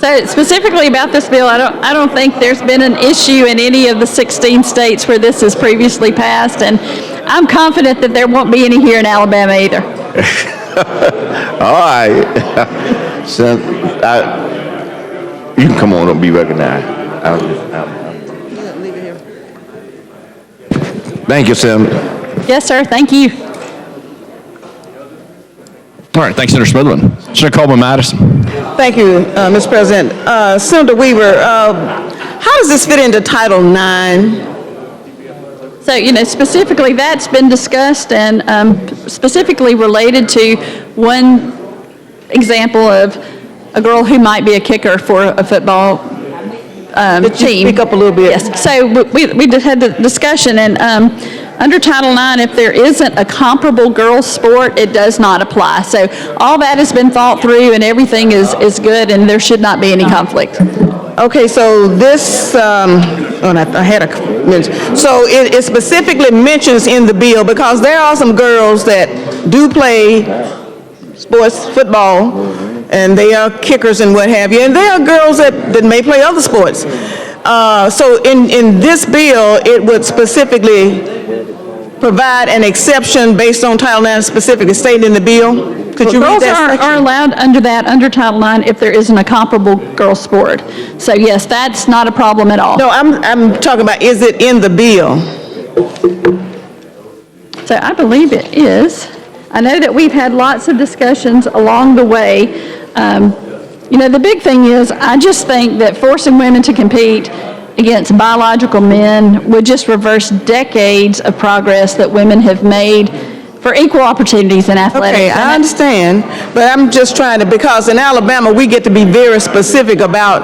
So specifically about this bill, I don't think there's been an issue in any of the 16 states where this has previously passed, and I'm confident that there won't be any here in Alabama either. All right. So, you can come on and be recognized. Thank you, Senator. Yes, sir. Thank you. All right, thanks, Senator Smithland. Senator Coleman Madison. Thank you, Mr. President. Senator Weaver, how does this fit into Title IX? So, specifically that's been discussed and specifically related to one example of a girl who might be a kicker for a football team. Speak up a little bit. Yes. So we just had the discussion, and under Title IX, if there isn't a comparable girls' sport, it does not apply. So all that has been thought through, and everything is good, and there should not be any conflict. Okay, so this, I had a mention. So it specifically mentions in the bill, because there are some girls that do play sports, football, and they are kickers and what have you, and there are girls that may play other sports. So in this bill, it would specifically provide an exception based on Title IX specifically stated in the bill. Could you read Girls that section? are allowed under Title IX if there isn't a comparable girls' sport. So yes, that's not a problem at all. No, I'm talking about, is it in the bill? So I believe it is. I know that we've had lots of discussions along the way. The big thing is, I just think that forcing women to compete against biological men would just reverse decades of progress that women have made for equal opportunities in athletics. Okay, I understand, but I'm just trying to, because in Alabama, we get to be very specific about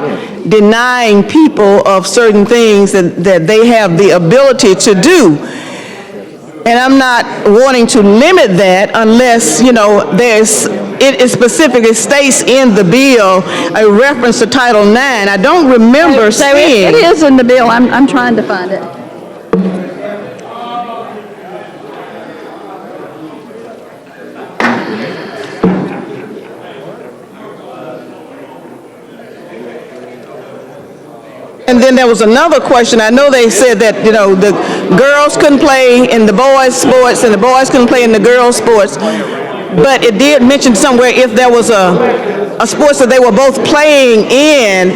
denying people of certain things that they have the ability to do. And I'm not wanting to limit that unless, it specifically states in the bill a reference to Title IX. I don't remember seeing. It is in the bill. I'm trying to find it. And then there was another question. I know they said that, the girls couldn't play in the boys' sports and the boys couldn't play in the girls' sports. But it did mention somewhere if there was a sports that they were both playing in.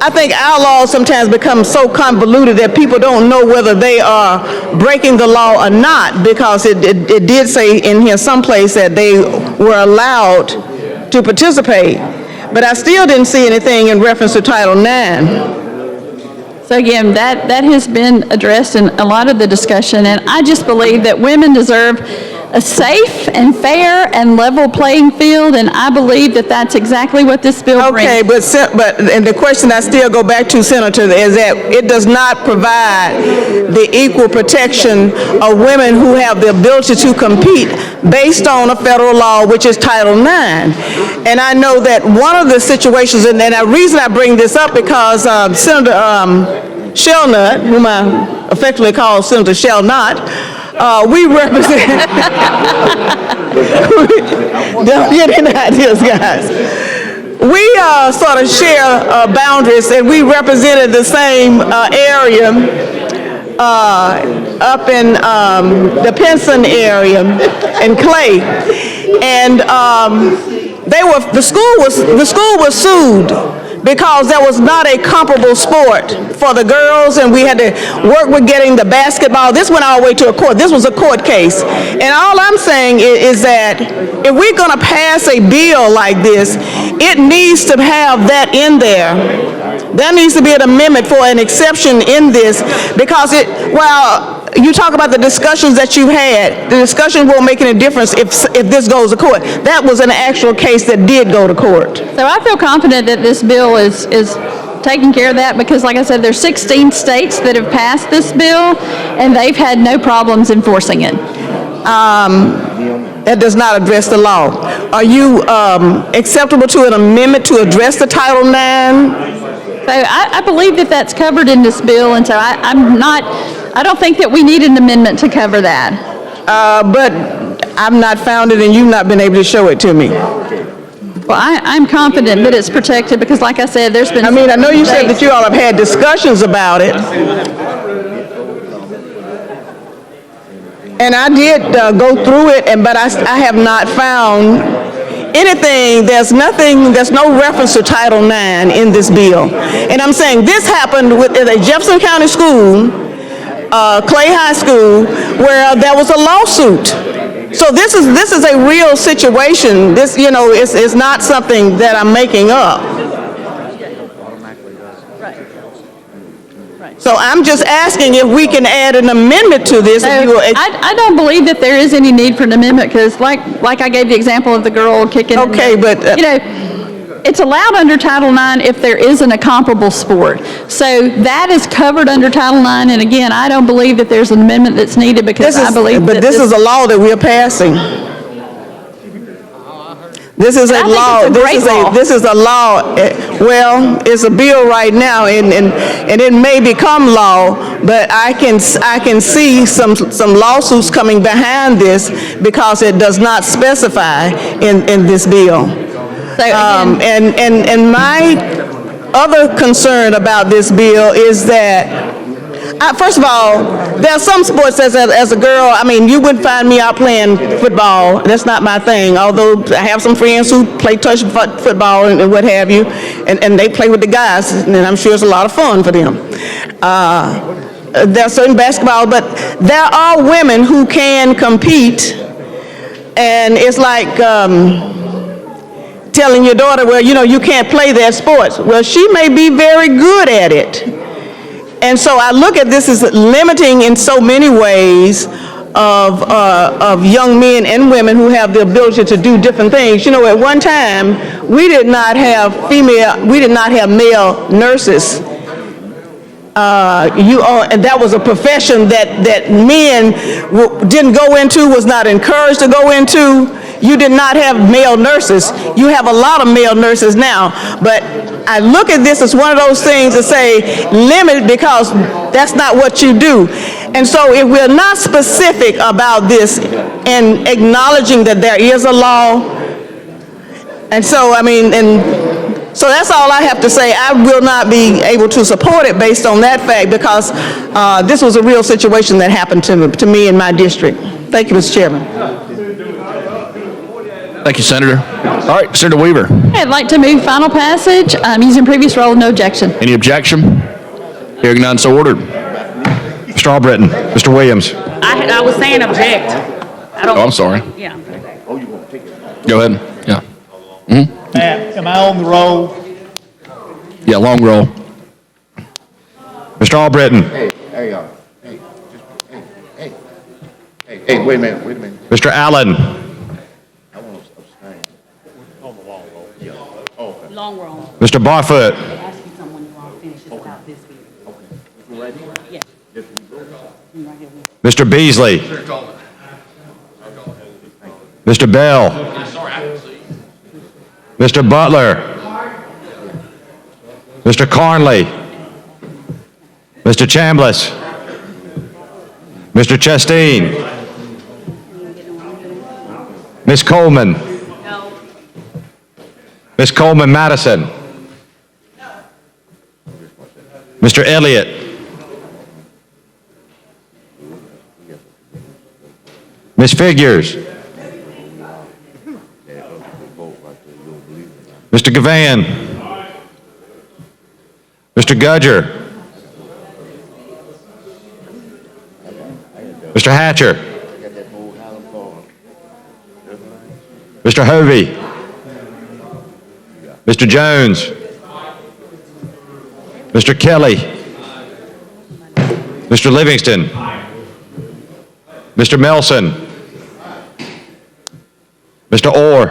I think our laws sometimes become so convoluted that people don't know whether they are breaking the law or not, because it did say in here someplace that they were allowed to participate. But I still didn't see anything in reference to Title IX. So again, that has been addressed in a lot of the discussion, and I just believe that women deserve a safe and fair and level playing field, and I believe that that's exactly what this bill brings. Okay, but and the question I still go back to, Senator, is that it does not provide the equal protection of women who have the ability to compete based on a federal law, which is Title IX. And I know that one of the situations, and the reason I bring this up because Senator Shelnut, whom I affectionately call Senator Shall Not, we represent, don't get any ideas, guys. We sort of share boundaries, and we represented the same area up in the Pinson area in Clay, and the school was sued because there was not a comparable sport for the girls, and we had to work with getting the basketball. This went all the way to a court. This was a court case. And all I'm saying is that if we're going to pass a bill like this, it needs to have that in there. There needs to be an amendment for an exception in this, because you talk about the discussions that you had. The discussion won't make any difference if this goes to court. That was an actual case that did go to court. So I feel confident that this bill is taking care of that, because like I said, there's 16 states that have passed this bill, and they've had no problems enforcing it. That does not address the law. Are you acceptable to an amendment to address the Title IX? So I believe that that's covered in this bill, and so I don't think that we need an amendment to cover that. But I've not found it, and you've not been able to show it to me. Well, I'm confident that it's protected, because like I said, there's been... I know you said that you all have had discussions about it. And I did go through it, but I have not found anything. There's no reference to Title IX in this bill. And I'm saying this happened at a Jefferson County school, Clay High School, where there was a lawsuit. So this is a real situation. This, is not something that I'm making up. So I'm just asking if we can add an amendment to this. I don't believe that there is any need for an amendment, because like I gave the example of the girl kicking. Okay, but it's allowed under Title IX if there isn't a comparable sport. So that is covered under Title IX, and again, I don't believe that there's an amendment that's needed, because I believe that this is a law that we're passing. This is a law. This is a law. Well, it's a bill right now, and it may become law. But I can see some lawsuits coming behind this, because it does not specify in this bill. So again, And my other concern about this bill is that, first of all, there are some sports as a girl, you wouldn't find me out playing football. That's not my thing, although I have some friends who play touch football and what have you, and they play with the guys, and I'm sure it's a lot of fun for them. There's certain basketball, but there are women who can compete, and it's like telling your daughter, well, you can't play that sport. Well, she may be very good at it. And so I look at this as limiting in so many ways of young men and women who have the ability to do different things. At one time, we did not have male nurses. And that was a profession that men didn't go into, was not encouraged to go into. You did not have male nurses. You have a lot of male nurses now. But I look at this as one of those things to say limit, because that's not what you do. And so if we're not specific about this and acknowledging that there is a law, and so, so that's all I have to say. I will not be able to support it based on that fact, because this was a real situation that happened to me in my district. Thank you, Mr. Chairman. Thank you, Senator. All right, Senator Weaver. I'd like to move final passage using previous rule, no objection. Any objection? Hearing none, so ordered. Mr. Albritton, Mr. Williams. I was saying object. I'm sorry. Yeah. Go ahead. Yeah. Matt, am I on the roll? Yeah, long roll. Mr. Albritton. Hey, y'all. Hey, wait a minute. Mr. Allen. I want to abstain. On the long roll. Yeah. Oh, okay. Long roll. Mr. Barfoot. Ask you someone you all finishes about this bill. You ready? Yeah. Right here. Mr. Beasley. Mr. Bell. Mr. Butler. Mr. Carnley. Mr. Chambliss. Mr. Chastain? Ms. Coleman? Ms. Coleman Madison? Mr. Elliott? Ms. Figures? Mr. Gavan? Mr. Gudger? Mr. Hatcher? Mr. Hovey? Mr. Jones? Mr. Kelly? Mr. Livingston? Mr. Melson? Mr. Orr?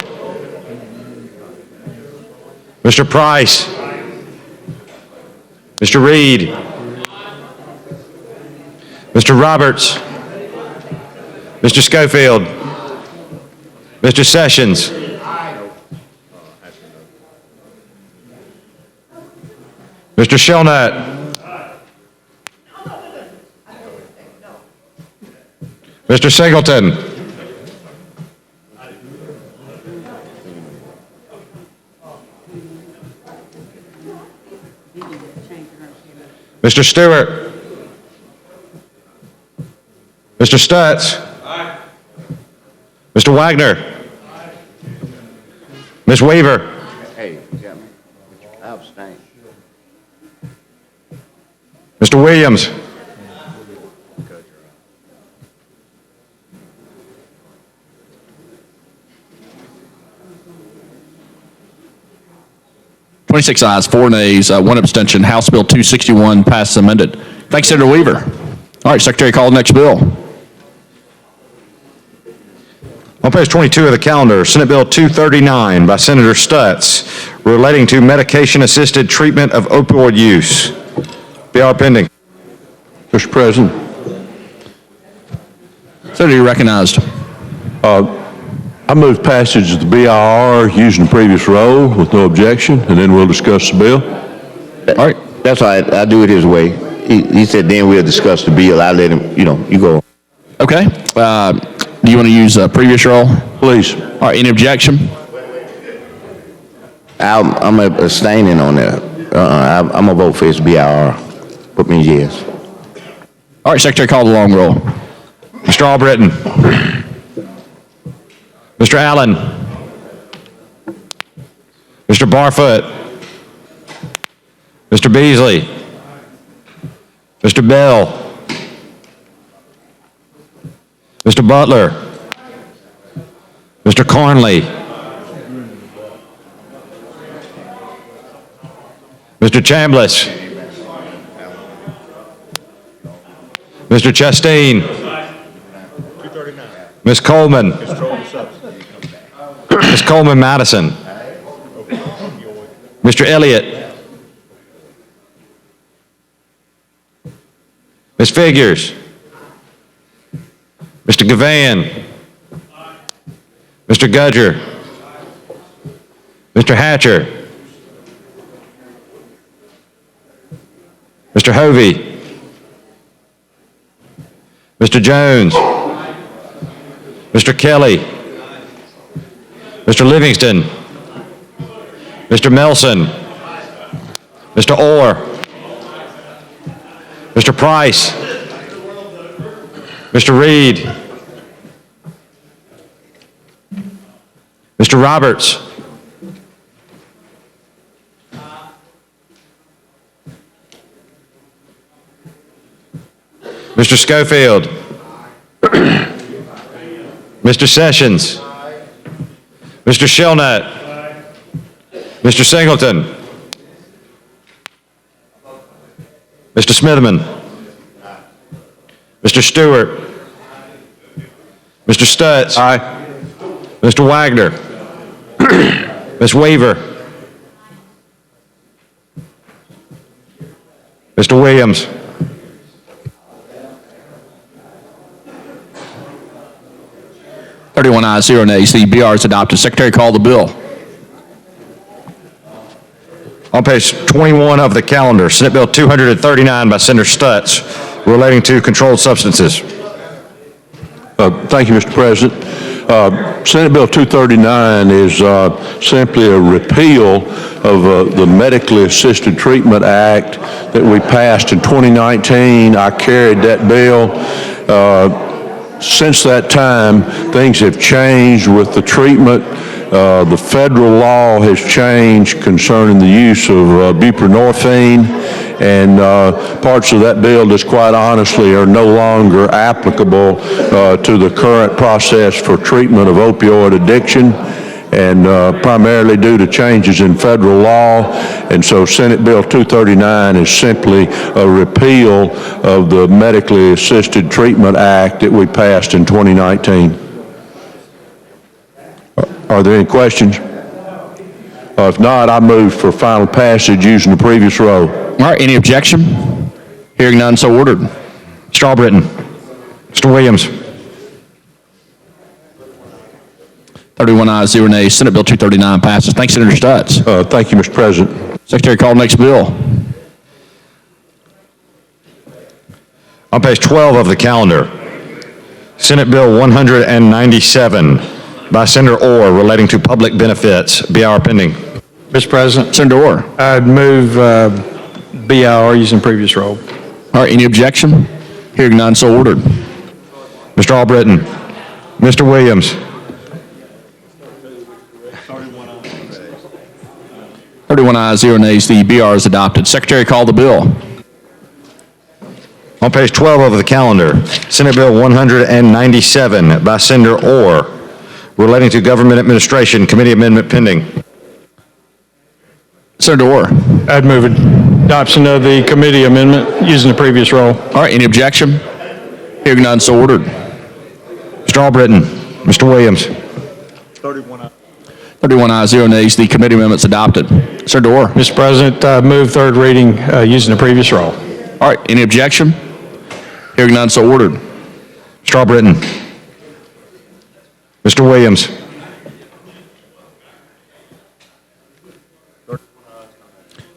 Mr. Price? Mr. Reed? Mr. Roberts? Mr. Schofield? Mr. Sessions? Mr. Shelnut? Mr. Singleton? Mr. Stewart? Mr. Stutz? Mr. Wagner? Ms. Weaver? Hey, I abstain. Mr. Williams? (26 ayes, 4 nays, 1 abstention. House Bill 261 passes amended. Thanks, Senator Weaver. All right, Secretary, call the next bill. On page 22 of the calendar, Senate Bill 239 by Senator Stutz relating to medication-assisted treatment of opioid use. BR pending. Mr. President, Senator, you're recognized. I move passage of the BIR using the previous role with no objection, and then we'll discuss the bill. All right. That's all right. I do it his way. He said then we'll discuss the bill. I let him, you go. Okay. Do you want to use previous role? Please. All right, any objection? I'm abstaining on that. I'm going to vote for his BIR. Put me yes. All right, Secretary, call the long roll. Mr. Albritton? Mr. Allen? Mr. Barfoot? Mr. Beasley? Mr. Bell? Mr. Butler? Mr. Cornley? Mr. Chambliss? Mr. Chastain? Ms. Coleman? Ms. Coleman Madison? Mr. Elliott? Ms. Figures? Mr. Gavan? Mr. Gudger? Mr. Hatcher? Mr. Hovey? Mr. Jones? Mr. Kelly? Mr. Livingston? Mr. Melson? Mr. Orr? Mr. Price? Mr. Reed? Mr. Roberts? Mr. Schofield? Mr. Sessions? Mr. Shelnut? Mr. Singleton? Mr. Smithman? Mr. Stewart? Mr. Stutz? Aye. Mr. Wagner? Ms. Weaver? Mr. Williams? (31 ayes, 0 nays). The BR is adopted. Secretary, call the bill. On page 21 of the calendar, Senate Bill 239 by Senator Stutz relating to controlled substances. Thank you, Mr. President. Senate Bill 239 is simply a repeal of the Medically Assisted Treatment Act that we passed in 2019. I carried that bill. Since that time, things have changed with the treatment. The federal law has changed concerning the use of buprenorphine, and parts of that bill, just quite honestly, are no longer applicable to the current process for treatment of opioid addiction, and primarily due to changes in federal law. And so Senate Bill 239 is simply a repeal of the Medically Assisted Treatment Act that we passed in 2019. Are there any questions? If not, I move for final passage using the previous roll. All right, any objection? Hearing none, so ordered. Mr. Albritton. Mr. Williams. 31 ayes, 0 nays. Senate Bill 239 passes. Thanks, Senator Stutz. Thank you, Mr. President. Secretary, call next bill. On page 12 of the calendar, Senate Bill 197 by Senator Orr relating to public benefits. BIR pending. Mr. President, Senator Orr. I'd move BIR using previous roll. All right, any objection? Hearing none, so ordered. Mr. Albritton. Mr. Williams. 31 ayes, 0 nays. The BR is adopted. Secretary, call the bill. On page 12 of the calendar, Senate Bill 197 by Senator Orr relating to government administration. Committee amendment pending. Senator Orr. I'd move adoption of the committee amendment using the previous roll. All right, any objection? Hearing none, so ordered. Mr. Albritton. Mr. Williams. 31 ayes, 0 nays. The committee amendment's adopted. Senator Orr. Mr. President, move third reading using the previous roll. All right, any objection? Hearing none, so ordered. Mr. Albritton. Mr. Williams.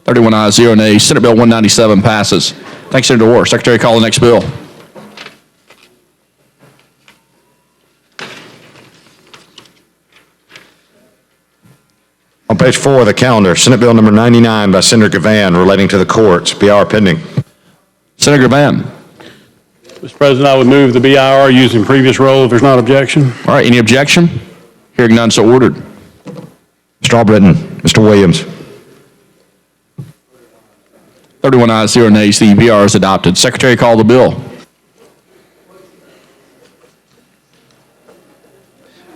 31 ayes, 0 nays. Senate Bill 197 passes. Thanks, Senator Orr. Secretary, call the next bill. On page 4 of the calendar, Senate Bill number 99 by Senator Gavan relating to the courts. BIR pending. Senator Gavan. Mr. President, I would move the BIR using previous roll if there's not objection. All right, any objection? Hearing none, so ordered. Mr. Albritton. Mr. Williams. 31 ayes, 0 nays. The BR is adopted. Secretary, call the bill.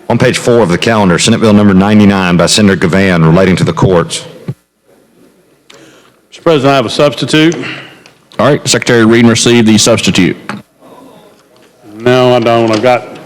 On page 4 of the calendar, Senate Bill number 99 by Senator Gavan relating to the courts. Mr. President, I have a substitute. All right, Secretary, read and receive the substitute. No, I don't. I've got.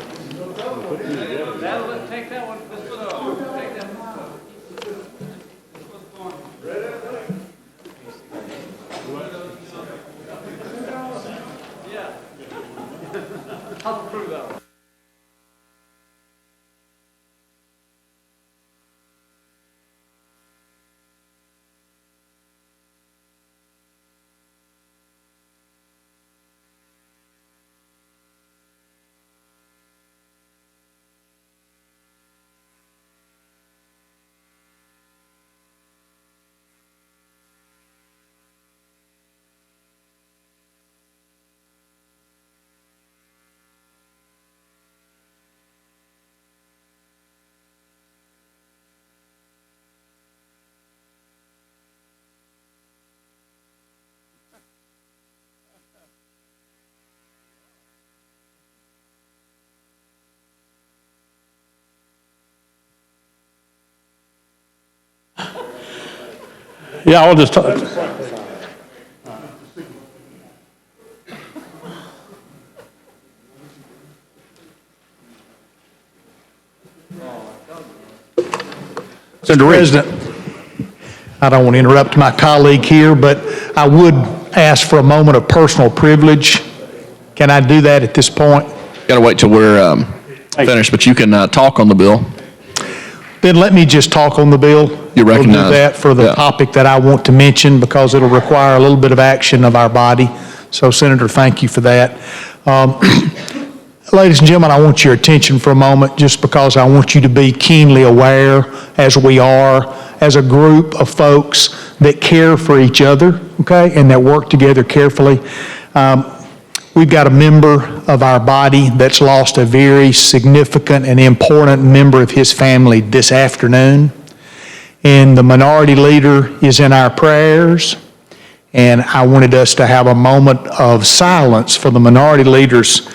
Yeah, I'll just talk. Senator President, I don't want to interrupt my colleague here, but I would ask for a moment of personal privilege. Can I do that at this point? Got to wait till we're finished, but you can talk on the bill. Then let me just talk on the bill. You recognize. We'll do that for the topic that I want to mention because it'll require a little bit of action of our body. So Senator, thank you for that. ladies and gentlemen, I want your attention for a moment, just because I want you to be keenly aware, as we are, as a group of folks that care for each other, okay, and that work together carefully. We've got a member of our body that's lost a very significant and important member of his family this afternoon. And the minority leader is in our prayers. And I wanted us to have a moment of silence for the minority leader's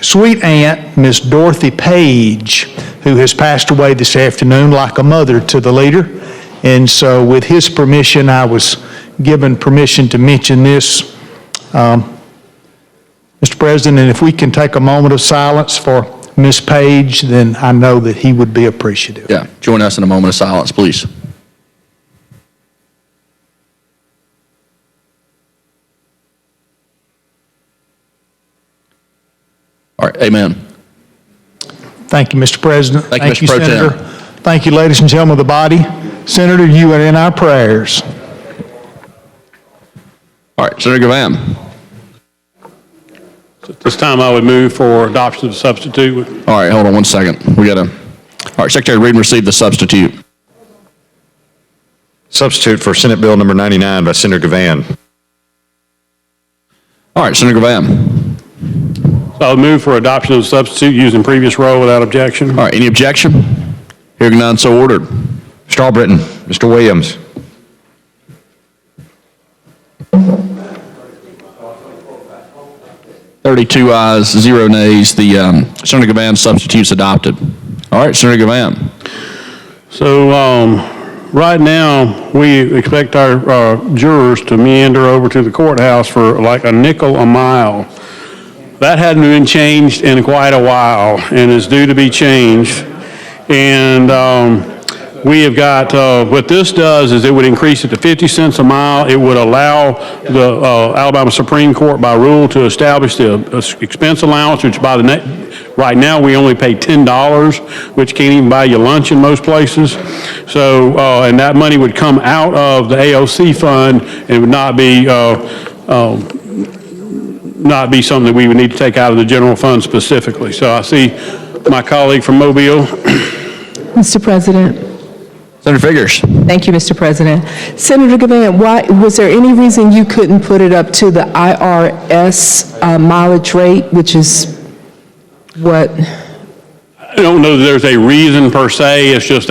sweet aunt, Miss Dorothy Page, who has passed away this afternoon like a mother to the leader. And so with his permission, I was given permission to mention this. Mr. President, and if we can take a moment of silence for Ms. Page, then I know that he would be appreciative. Yeah, join us in a moment of silence, please. All right, amen. Thank you, Mr. President. Thank you, Mr. Pro Tem. Senator. Thank you, ladies and gentlemen of the body. Senator, you are in our prayers. All right, Senator Gavan. At this time, I would move for adoption of the substitute. All right, hold on one second. All right, Secretary, read and receive the substitute. Substitute for Senate Bill number 99 by Senator Gavan. All right, Senator Gavan. So I would move for adoption of the substitute using previous role without objection. All right, any objection? Hearing none, so ordered. Mr. Albritton, Mr. Williams. Thirty-two ayes, 0 nays. The Senator Gavan substitute's adopted. All right, Senator Gavan. So right now, we expect our jurors to meander over to the courthouse for like a nickel a mile. That hadn't been changed in quite a while and is due to be changed. And we have got, what this does is it would increase it to 50 cents a mile. It would allow the Alabama Supreme Court by rule to establish the expense allowance, which right now we only pay $10, which can't even buy you lunch in most places. So, and that money would come out of the AOC fund and would not be something that we would need to take out of the general fund specifically. So I see my colleague from Mobile. Mr. President. Senator Figures. Thank you, Mr. President. Senator Gavan, was there any reason you couldn't put it up to the IRS mileage rate, which is what? I don't know that there's a reason per se. It's just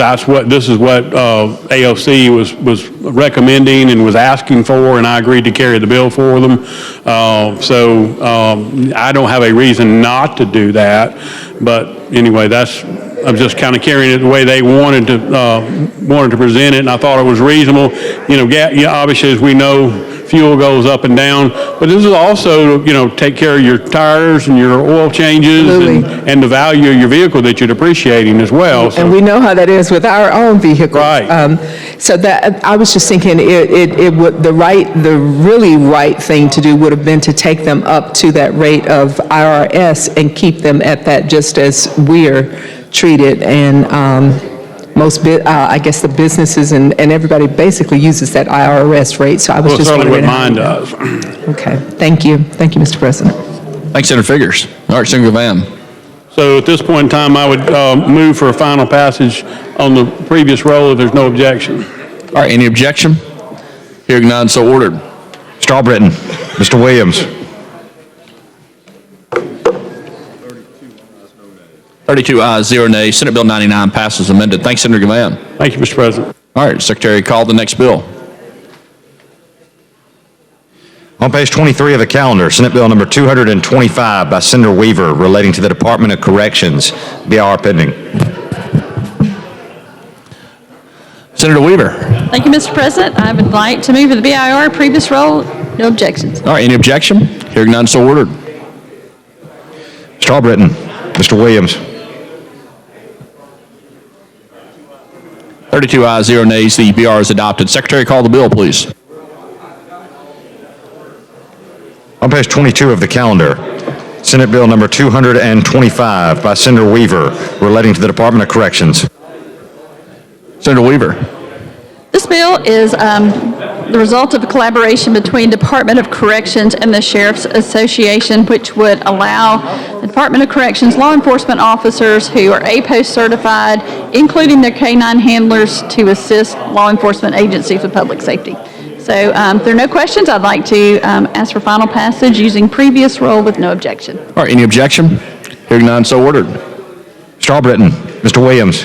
this is what AOC was recommending and was asking for, and I agreed to carry the bill for them. So I don't have a reason not to do that. But anyway, I'm just kind of carrying it the way they wanted to present it, and I thought it was reasonable. Obviously, as we know, fuel goes up and down, but this is also, take care of your tires and your oil changes and the value of your vehicle that you're depreciating as well. And we know how that is with our own vehicle. Right. So that I was just thinking, the really right thing to do would have been to take them up to that rate of IRS and keep them at that, just as we're treated. And I guess the businesses and everybody basically uses that IRS rate. So I was just wondering. Certainly what mine does. Okay, thank you. Thank you, Mr. President. Thanks, Senator Figures. All right, Senator Gavan. So at this point in time, I would move for a final passage on the previous roll if there's no objection. All right, any objection? Hearing none, so ordered. Mr. Albritton, Mr. Williams. 32 ayes, 0 nays. Senate Bill 99 passes amended. Thanks, Senator Gavan. Thank you, Mr. President. All right, Secretary, call the next bill. On page 23 of the calendar, Senate Bill number 225 by Senator Weaver relating to the Department of Corrections. BIR pending. Senator Weaver. Thank you, Mr. President. I would like to move for the BIR, previous roll, no objections. All right, any objection? Hearing none, so ordered. Mr. Albritton, Mr. Williams. 32 ayes, 0 nays. The BR is adopted. Secretary, call the bill, please. On page 22 of the calendar, Senate Bill number 225 by Senator Weaver relating to the Department of Corrections. Senator Weaver. This bill is the the result of a collaboration between Department of Corrections and the Sheriff's Association, which would allow the Department of Corrections law enforcement officers who are APOS certified, including their K-9 handlers, to assist law enforcement agencies with public safety. So if there are no questions, I'd like to ask for final passage using previous rule with no objection. All right, any objection? Hearing none, so ordered. Mr. Albritton, Mr. Williams.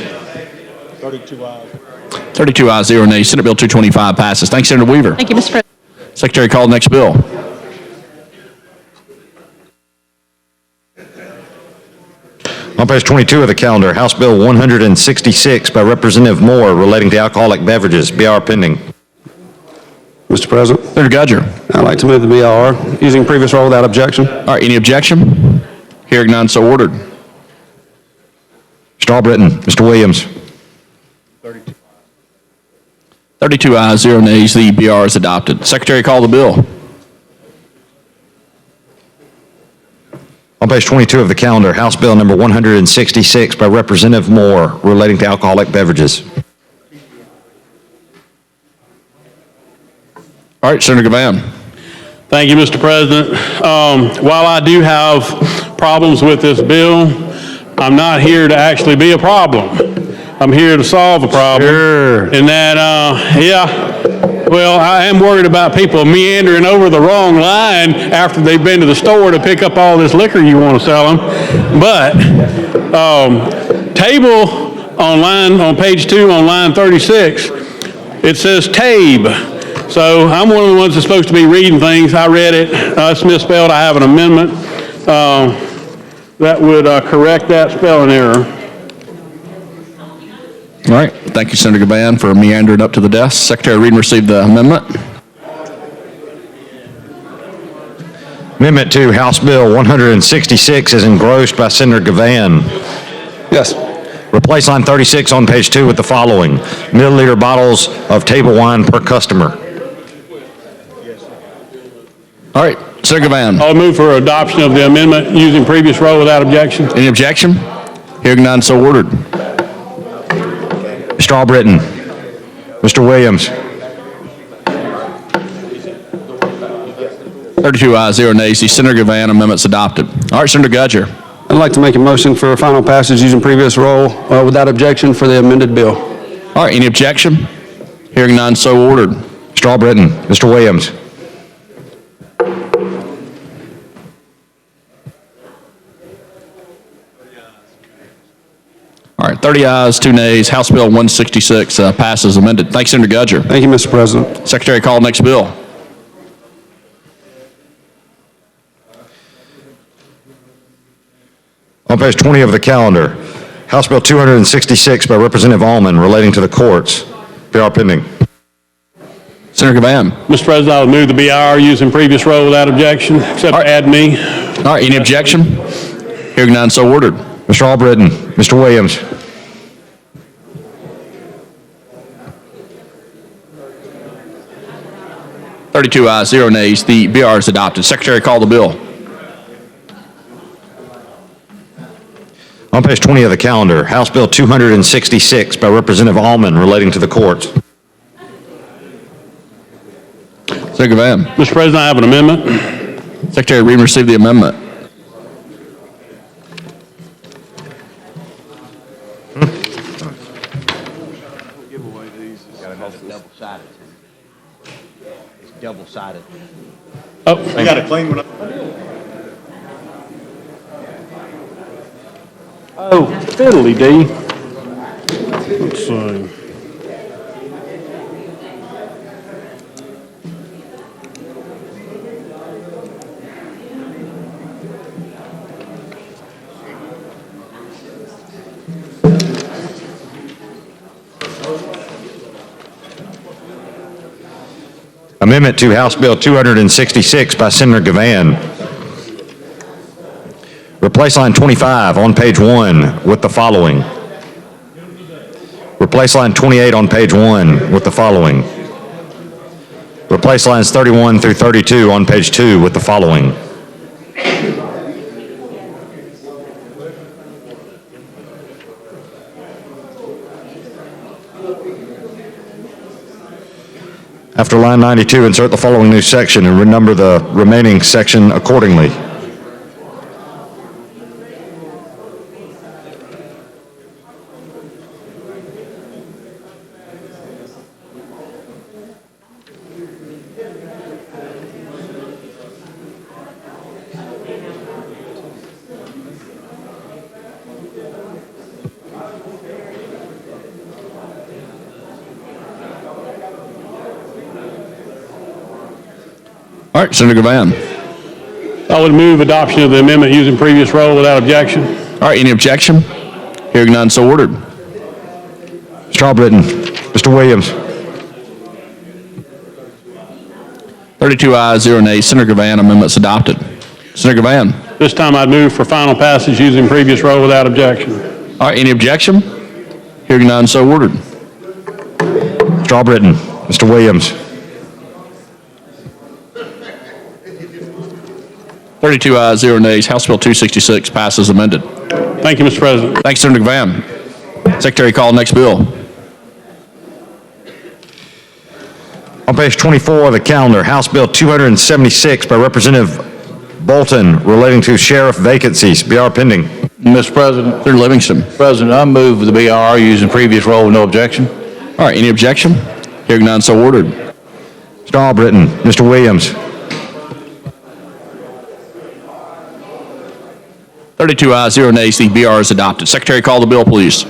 32 ayes, 0 nays. Senate Bill 225 passes. Thanks, Senator Weaver. Thank you, Mr. President. Secretary, call the next bill. On page 22 of the calendar, House Bill 166 by Representative Moore relating to alcoholic beverages. BR pending. Mr. President, Senator Gudger. I'd like to move the BR using previous rule without objection. All right, any objection? Hearing none, so ordered. Mr. Albritton, Mr. Williams. 32 ayes, 0 nays. The BR is adopted. Secretary, call the bill. On page 22 of the calendar, House Bill number 166 by Representative Moore relating to alcoholic beverages. All right, Senator Gavan. Thank you, Mr. President. While I do have problems with this bill, I'm not here to actually be a problem. I'm here to solve a problem. Sure. And that, well, I am worried about people meandering over the wrong line after they've been to the store to pick up all this liquor you want to sell them. But table on page 2 on line 36, it says TABE. So I'm one of the ones that's supposed to be reading things. I read it. It's misspelled. I have an amendment that would correct that spelling error. All right, thank you, Senator Gavan, for meandering up to the desk. Secretary Reed received the amendment. Amendment to House Bill 166 is engrossed by Senator Gavan. Yes. Replace line 36 on page 2 with the following: milliliter bottles of table wine per customer. All right, Senator Gavan. I'll move for adoption of the amendment using previous rule without objection. Any objection? Hearing none, so ordered. Mr. Albritton, Mr. Williams. 32 ayes, 0 nays. The Senator Gavan amendment's adopted. All right, Senator Gudger. I'd like to make a motion for final passage using previous rule without objection for the amended bill. All right, any objection? Hearing none, so ordered. Mr. Albritton, Mr. Williams. All right, 30 ayes, 2 nays. House Bill 166 passes amended. Thanks, Senator Gudger. Thank you, Mr. President. Secretary, call the next bill. On page 20 of the calendar, House Bill 266 by Representative Allman relating to the courts. BR pending. Senator Gavan. Mr. President, I would move the BR using previous rule without objection, except for add me. All right, any objection? Hearing none, so ordered. Mr. Albritton, Mr. Williams. $32 ayes, 0 nays. The BR is adopted. Secretary, call the bill. On page 20 of the calendar, House Bill 266 by Representative Allman relating to the courts. Senator Gavan. Mr. President, I have an amendment. Secretary Reed received the amendment. Double-sided. Oh, I got a clean one. Oh, fiddly dee. Let's see. Amendment to House Bill 266 by Senator Gavan. Replace line 25 on page 1 with the following. Replace line 28 on page 1 with the following. Replace lines 31 through 32 on page 2 with the following. After line 92, insert the following new section and renumber the remaining section accordingly. All right, Senator Gavan. I would move adoption of the amendment using previous roll without objection. All right, any objection? Hearing none, so ordered. Mr. Albritton. Mr. Williams. 32 ayes, 0 nays. Senator Gavan, amendment's adopted. Senator Gavan. This time I'd move for final passage using previous roll without objection. All right, any objection? Hearing none, so ordered. Mr. Albritton. Mr. Williams. 32 ayes, 0 nays. House Bill 266 passes amended. Thank you, Mr. President. Thanks, Senator Gavan. Secretary, call next bill. On page 24 of the calendar, House Bill 276 by Representative Bolton relating to sheriff vacancies. BR pending. Mr. President. Senator Livingston. President, I move the BR using previous roll with no objection. All right, any objection? Hearing none, so ordered. Mr. Albritton. Mr. Williams. 32 ayes, 0 nays. The BR is adopted. Secretary, call the bill, please.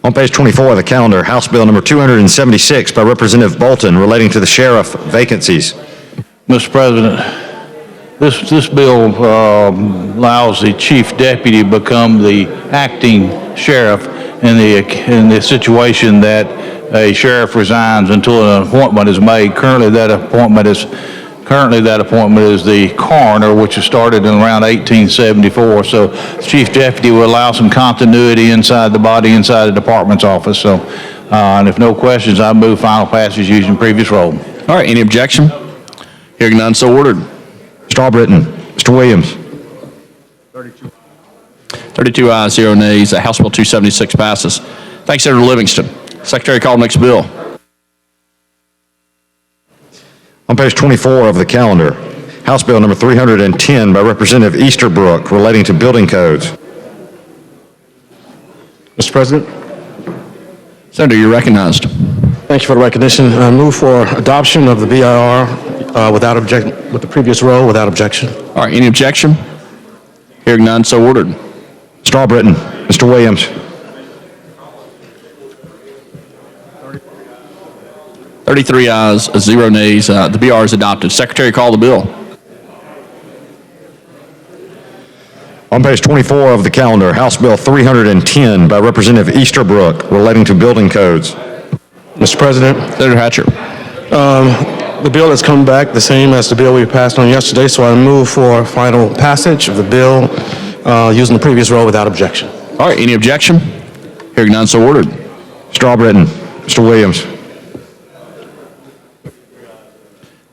On page 24 of the calendar, House Bill number 276 by Representative Bolton relating to the sheriff vacancies. Mr. President, this bill allows the chief deputy to become the acting sheriff in the situation that a sheriff resigns until an appointment is made. Currently, that appointment is the coroner, which was started in around 1874. So the chief deputy will allow some continuity inside the body, inside the department's office. So, and if no questions, I move final passage using previous roll. All right, any objection? Hearing none, so ordered. Mr. Albritton. Mr. Williams. 32 ayes, 0 nays. House Bill 276 passes. Thanks, Senator Livingston. Secretary, call next bill. On page 24 of the calendar, House Bill number 310 by Representative Easterbrook relating to building codes. Mr. President. Senator, you're recognized. Thank you for the recognition. I move for adoption of the BIR without objection, with the previous roll without objection. All right, any objection? Hearing none, so ordered. Mr. Albritton. Mr. Williams. 33 ayes, 0 nays. The BR is adopted. Secretary, call the bill. On page 24 of the calendar, House Bill 310 by Representative Easterbrook relating to building codes. Mr. President. Senator Hatcher. The bill has come back the same as the bill we passed on yesterday, so I move for final passage of the bill using the previous roll without objection. All right, any objection? Hearing none, so ordered. Mr. Albritton. Mr. Williams.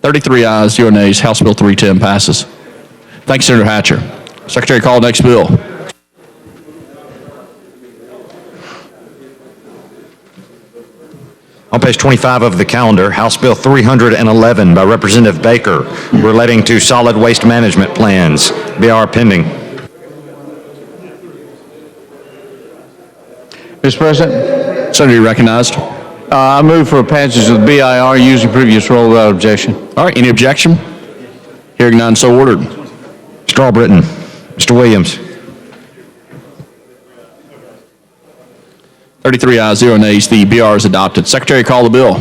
33 ayes, 0 nays. House Bill 310 passes. Thanks, Senator Hatcher. Secretary, call next bill. On page 25 of the calendar, House Bill 311 by Representative Baker relating to solid waste management plans. BR pending. Mr. President. Senator, you're recognized. I move for passage of the BIR using previous roll without objection. All right, any objection? Hearing none, so ordered. Mr. Albritton. Mr. Williams. 33 ayes, 0 nays. The BR is adopted. Secretary, call the bill.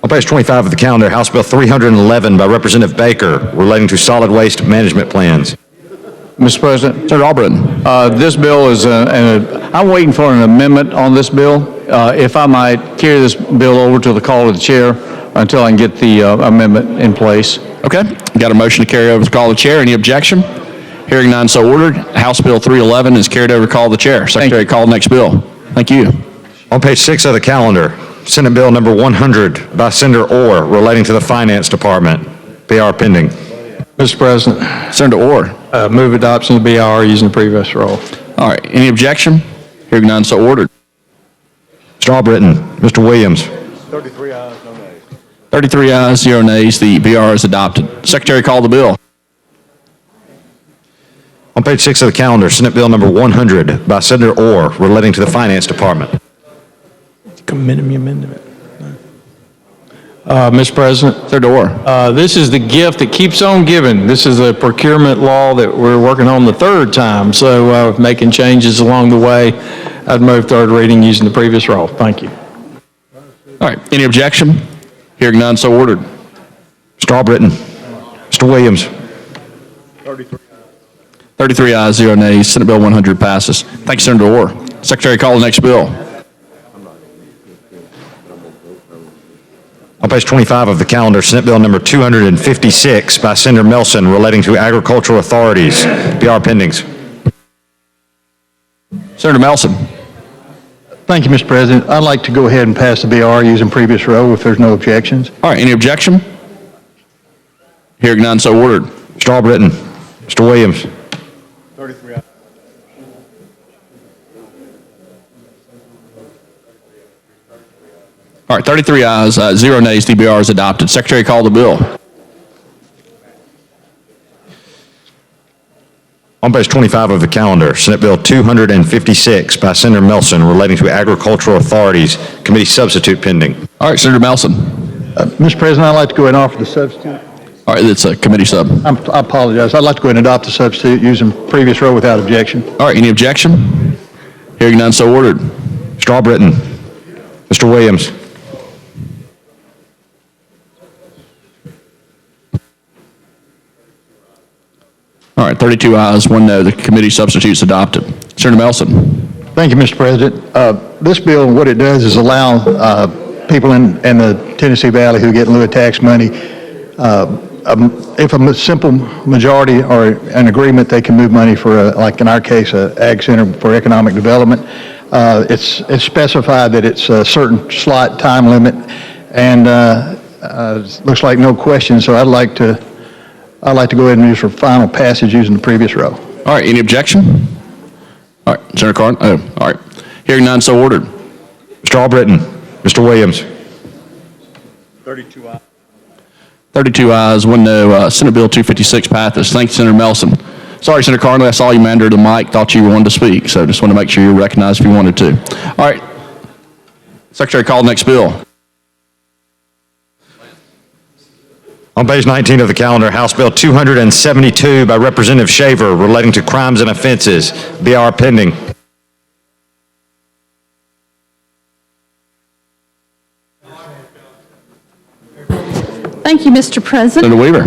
On page 25 of the calendar, House Bill 311 by Representative Baker relating to solid waste management plans. Mr. President. Senator Albritton. This bill is, I'm waiting for an amendment on this bill. If I might carry this bill over to the call of the chair until I can get the amendment in place. Okay, got a motion to carry over to the call of the chair. Any objection? Hearing none, so ordered. House Bill 311 is carried over to call of the chair. Secretary, call next bill. Thank you. On page 6 of the calendar, Senate Bill number 100 by Senator Orr relating to the Finance Department. BR pending. Mr. President. Senator Orr. Move adoption of the BIR using the previous roll. All right, any objection? Hearing none, so ordered. Mr. Albritton, Mr. Williams. 33 ayes, 0 nays. The BR is adopted. Secretary, call the bill. On page 6 of the calendar, Senate Bill number 100 by Senator Orr relating to the Finance Department. Mr. President, Senator Orr. this is the gift that keeps on giving. This is a procurement law that we're working on the third time, so making changes along the way. I'd move third reading using the previous roll. Thank you. All right. Any objection? Hearing none, so ordered. Mr. Albritton, Mr. Williams. 33 ayes, 0 nays. Senate Bill 100 passes. Thank you, Senator Orr. Secretary, call the next bill. On page 25 of the calendar, Senate Bill number 256 by Senator Melson relating to agricultural authorities. BR pendings. Senator Melson. Thank you, Mr. President. I'd like to go ahead and pass the BR using previous roll if there's no objections. All right. Any objection? Hearing none, so ordered. Mr. Albritton, Mr. Williams. 33 All right. 33 ayes, 0 nays. The BR is adopted. Secretary, call the bill. On page 25 of the calendar, Senate Bill 256 by Senator Melson relating to agricultural authorities. Committee substitute pending. All right. Senator Melson. Mr. President, I'd like to go ahead and offer the substitute. All right. It's a committee sub. I apologize. I'd like to go ahead and adopt the substitute using previous roll without objection. All right. Any objection? Hearing none, so ordered. Mr. Albritton, Mr. Williams. All right. 32 ayes, 1 no. The committee substitute's adopted. Senator Melson. Thank you, Mr. President. This bill, what it does is allow people in the Tennessee Valley who get in lieu of tax money, if a simple majority or an agreement, they can move money for, like in our case, a Ag Center for Economic Development. It's specified that it's a certain slot time limit, and looks like no questions, so I'd like to go ahead and use for final passage using the previous row. All right. Any objection? All right. Senator Carn. Oh, all right. Hearing none, so ordered. Mr. Albritton, Mr. Williams. 32 ayes. 32 ayes, 1 no. Senate Bill 256 passes. Thank you, Senator Melson. Sorry, Senator Carnley, I saw you man under the mic, thought you wanted to speak, so just want to make sure you're recognized if you wanted to. All right. Secretary, call the next bill. On page 19 of the calendar, House Bill 272 by Representative Shaver relating to crimes and offenses. BR pending. Thank you, Mr. President. Senator Weaver.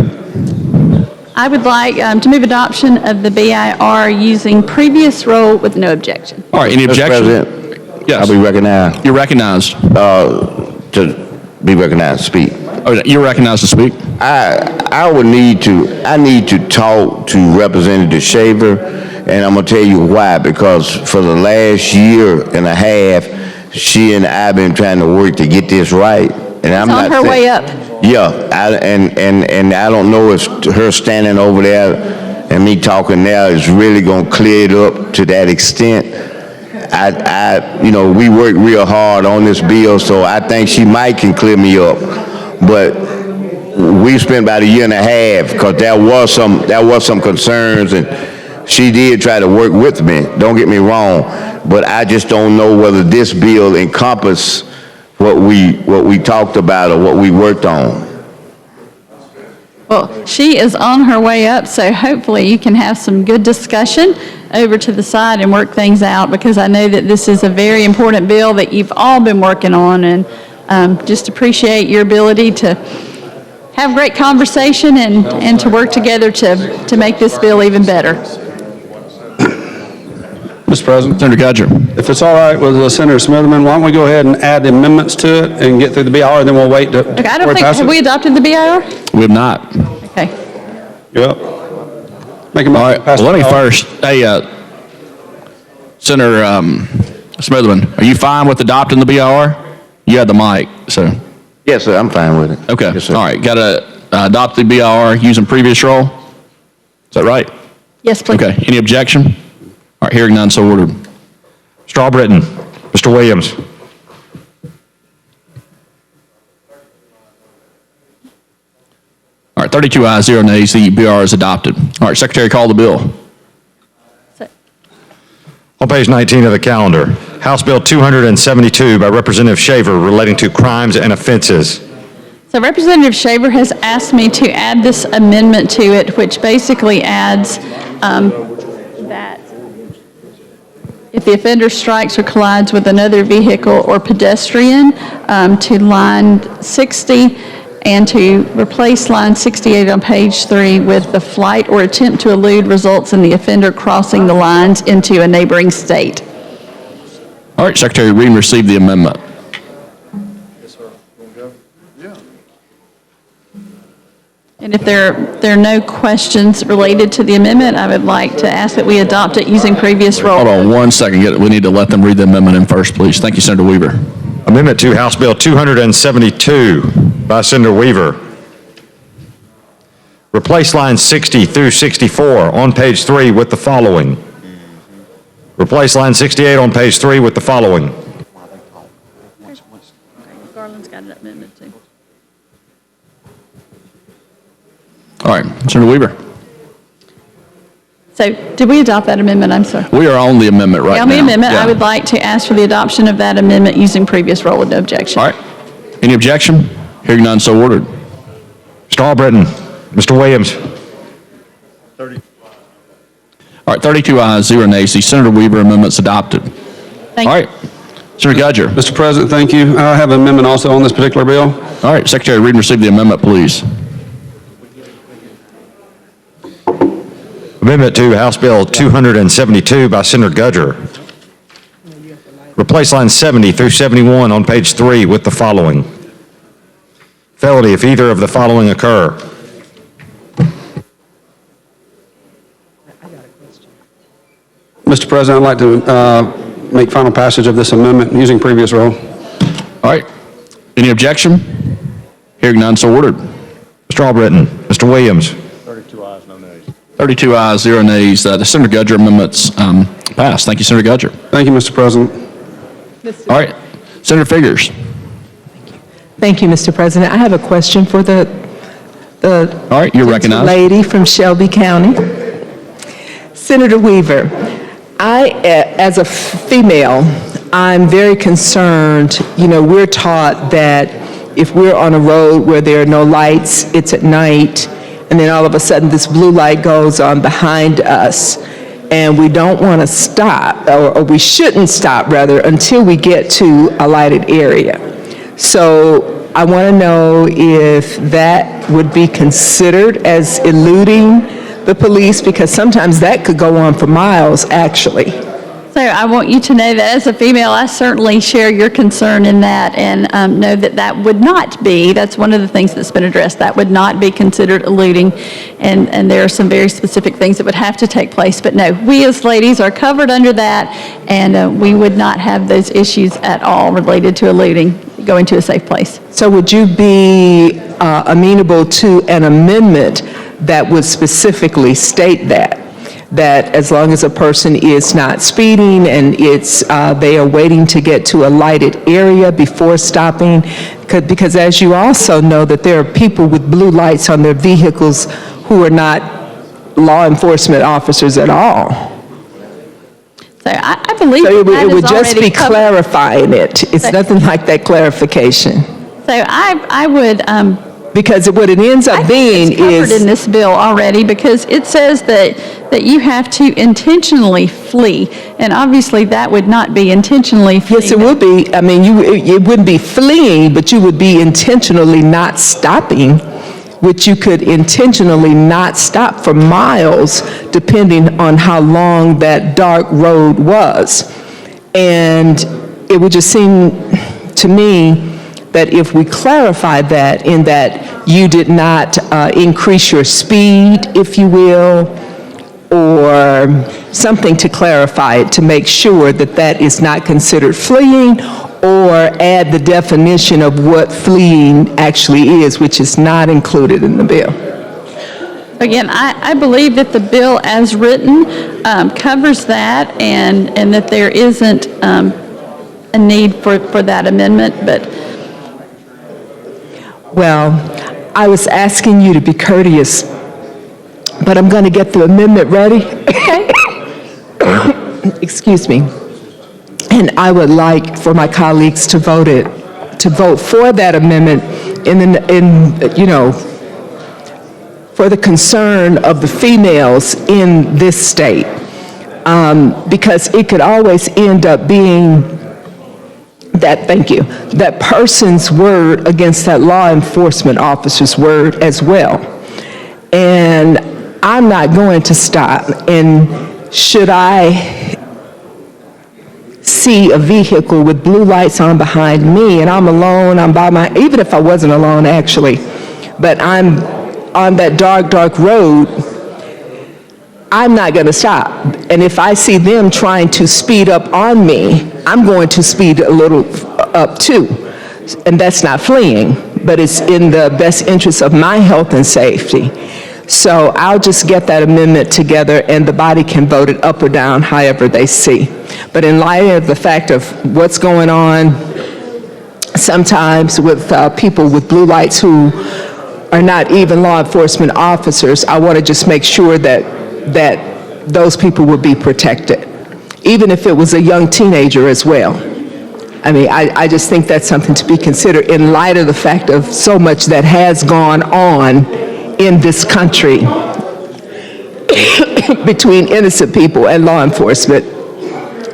I would like to move adoption of the BIR using previous roll with no objection. All right. Any objection? President, Yes. I'll be recognized. You're recognized. To be recognized, speak. Oh, you're recognized to speak. I need to talk to Representative Shaver, and I'm gonna tell you why. Because for the last year and a half, she and I have been trying to work to get this right. And I'm It's on not her saying- way up. Yeah, and I don't know if her standing over there and me talking now is really gonna clear it up to that extent. We worked real hard on this bill, so I think she might can clear me up. But we spent about a year and a half because there was some concerns, and she did try to work with me. Don't get me wrong, but I just don't know whether this bill encompass what we talked about or what we worked on. Well, she is on her way up, so hopefully you can have some good discussion over to the side and work things out, because I know that this is a very important bill that you've all been working on, and just appreciate your ability to have great conversation and to work together to make this bill even better. Mr. President, Senator Gudger. if it's all right with Senator Smitherman, why don't we go ahead and add the amendments to it and get through the BR, and then we'll wait to Okay, I don't think, have we adopted the BIR? We have not. Okay. Yep. Make a All motion right. to pass Well, let me the BR. first. Hey, Senator Smitherman, are you fine with adopting the BIR? You had the mic, so. Yes, sir, I'm fine with it. Okay. Yes, sir. All right. Got to adopt the BIR using previous roll? Is that right? Yes, please. Okay. Any objection? All right. Hearing none, so ordered. Mr. Albritton, Mr. Williams. 32 ayes, 0 nays. The BR is adopted. All right, Secretary, call the bill. On page 19 of the calendar, House Bill 272 by Representative Shaver relating to crimes and offenses. So Representative Shaver has asked me to add this amendment to it, which basically adds that if the offender strikes or collides with another vehicle or pedestrian, to line 60, and to replace line 68 on page 3 with the flight or attempt to elude results in the offender crossing the lines into a neighboring state. All right, Secretary, read and receive the amendment. And if there are no questions related to the amendment, I would like to ask that we adopt it using previous roll. Hold on 1 second. We need to let them read the amendment in first, please. Thank you, Senator Weaver. Amendment to House Bill 272 by Senator Weaver. Replace lines 60 through 64 on page 3 with the following. Replace line 68 on page 3 with the following. Garland's got an amendment too. All right, Senator Weaver. So did we adopt that amendment? I'm sorry. We are on the amendment right now. On the amendment, Yeah. I would like to ask for the adoption of that amendment using previous roll with no objection. All right. Any objection? Hearing none, so ordered. Mr. Albritton, Mr. Williams. All right, 32 ayes, 0 nays. The Senator Weaver amendment's adopted. Thank All right, Senator Gudger. Mr. President, thank you. I have an amendment also on this particular bill. All right, Secretary, read and receive the amendment, please. Amendment to House Bill 272 by Senator Gudger. Replace lines 70 through 71 on page 3 with the following. Felony if either of the following occur. Mr. President, I'd like to make final passage of this amendment using previous roll. All right. Any objection? Hearing none, so ordered. Mr. Albritton, Mr. Williams. 32 ayes, 0 nays. The Senator Gudger amendment's passed. Thank you, Senator Gudger. Thank you, Mr. President. All right, Senator Figures. Thank you, Mr. President. I have a question for the All right, you're recognized. lady from Shelby County. Senator Weaver, as a female, I'm very concerned. You know, we're taught that if we're on a road where there are no lights, it's at night, and then all of a sudden this blue light goes on behind us, and we don't want to stop, or we shouldn't stop, rather, until we get to a lighted area. So I want to know if that would be considered as eluding the police, because sometimes that could go on for miles, actually. So I want you to know that as a female, I certainly share your concern in that, and know that that would not be, that's one of the things that's been addressed, that would not be considered eluding, and there are some very specific things that would have to take place. But no, we as ladies are covered under that, and we would not have those issues at all related to eluding, going to a safe place. So would you be amenable to an amendment that would specifically state that as long as a person is not speeding and they are waiting to get to a lighted area before stopping? Because as you also know, that there are people with blue lights on their vehicles who are not law enforcement officers at all. So I believe So that it is would just already be covered. clarifying it. It's nothing like that clarification. So I would, Because what it ends up being it's covered in is, this bill already, because it says that you have to intentionally flee, and obviously that would not be intentionally fleeing. yes, it would be, I mean, it wouldn't be fleeing, but you would be intentionally not stopping, which you could intentionally not stop for miles, depending on how long that dark road was. And it would just seem to me that if we clarify that, in that you did not increase your speed, if you will, or something to clarify it, to make sure that that is not considered fleeing, or add the definition of what fleeing actually is, which is not included in the bill. Again, I believe that the bill as written covers that, and that there isn't a need for that amendment, but Well, I was asking you to be courteous, but I'm going to get the amendment ready. Excuse me. And I would like for my colleagues to vote for that amendment for the concern of the females in this state. Because it could always end up being that person's word against that law enforcement officer's word as well. And I'm not going to stop. And should I see a vehicle with blue lights on behind me and I'm alone, even if I wasn't alone actually, but I'm on that dark road, I'm not going to stop. And if I see them trying to speed up on me, I'm going to speed a little up too. And that's not fleeing, but it's in the best interest of my health and safety. So I'll just get that amendment together and the body can vote it up or down however they see. But in light of the fact of what's going on sometimes with people with blue lights who are not even law enforcement officers, I want to just make sure that those people will be protected, even if it was a young teenager as well. I mean, I just think that's something to be considered in light of the fact of so much that has gone on in this country between innocent people and law enforcement.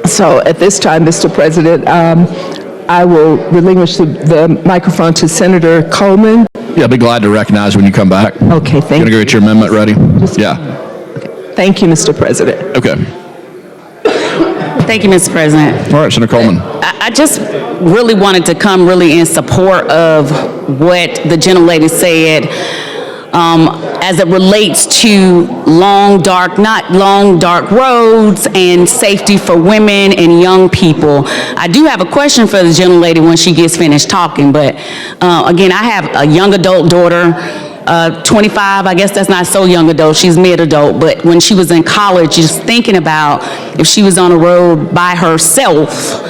So at this time, Mr. President, I will relinquish the microphone to Senator Coleman. Yeah, I'll be glad to recognize when you come back. Okay, thank you. Gonna go get your amendment ready? Yeah. Thank you, Mr. President. Okay. Thank you, Mr. President. All right, Senator Coleman. I just really wanted to come really in support of what the gentlelady said as it relates to not long, dark roads and safety for women and young people. I do have a question for the gentlelady when she gets finished talking, but again, I have a young adult daughter, 25, I guess that's not so young adult, she's mid-adult, but when she was in college, just thinking about if she was on a road by herself,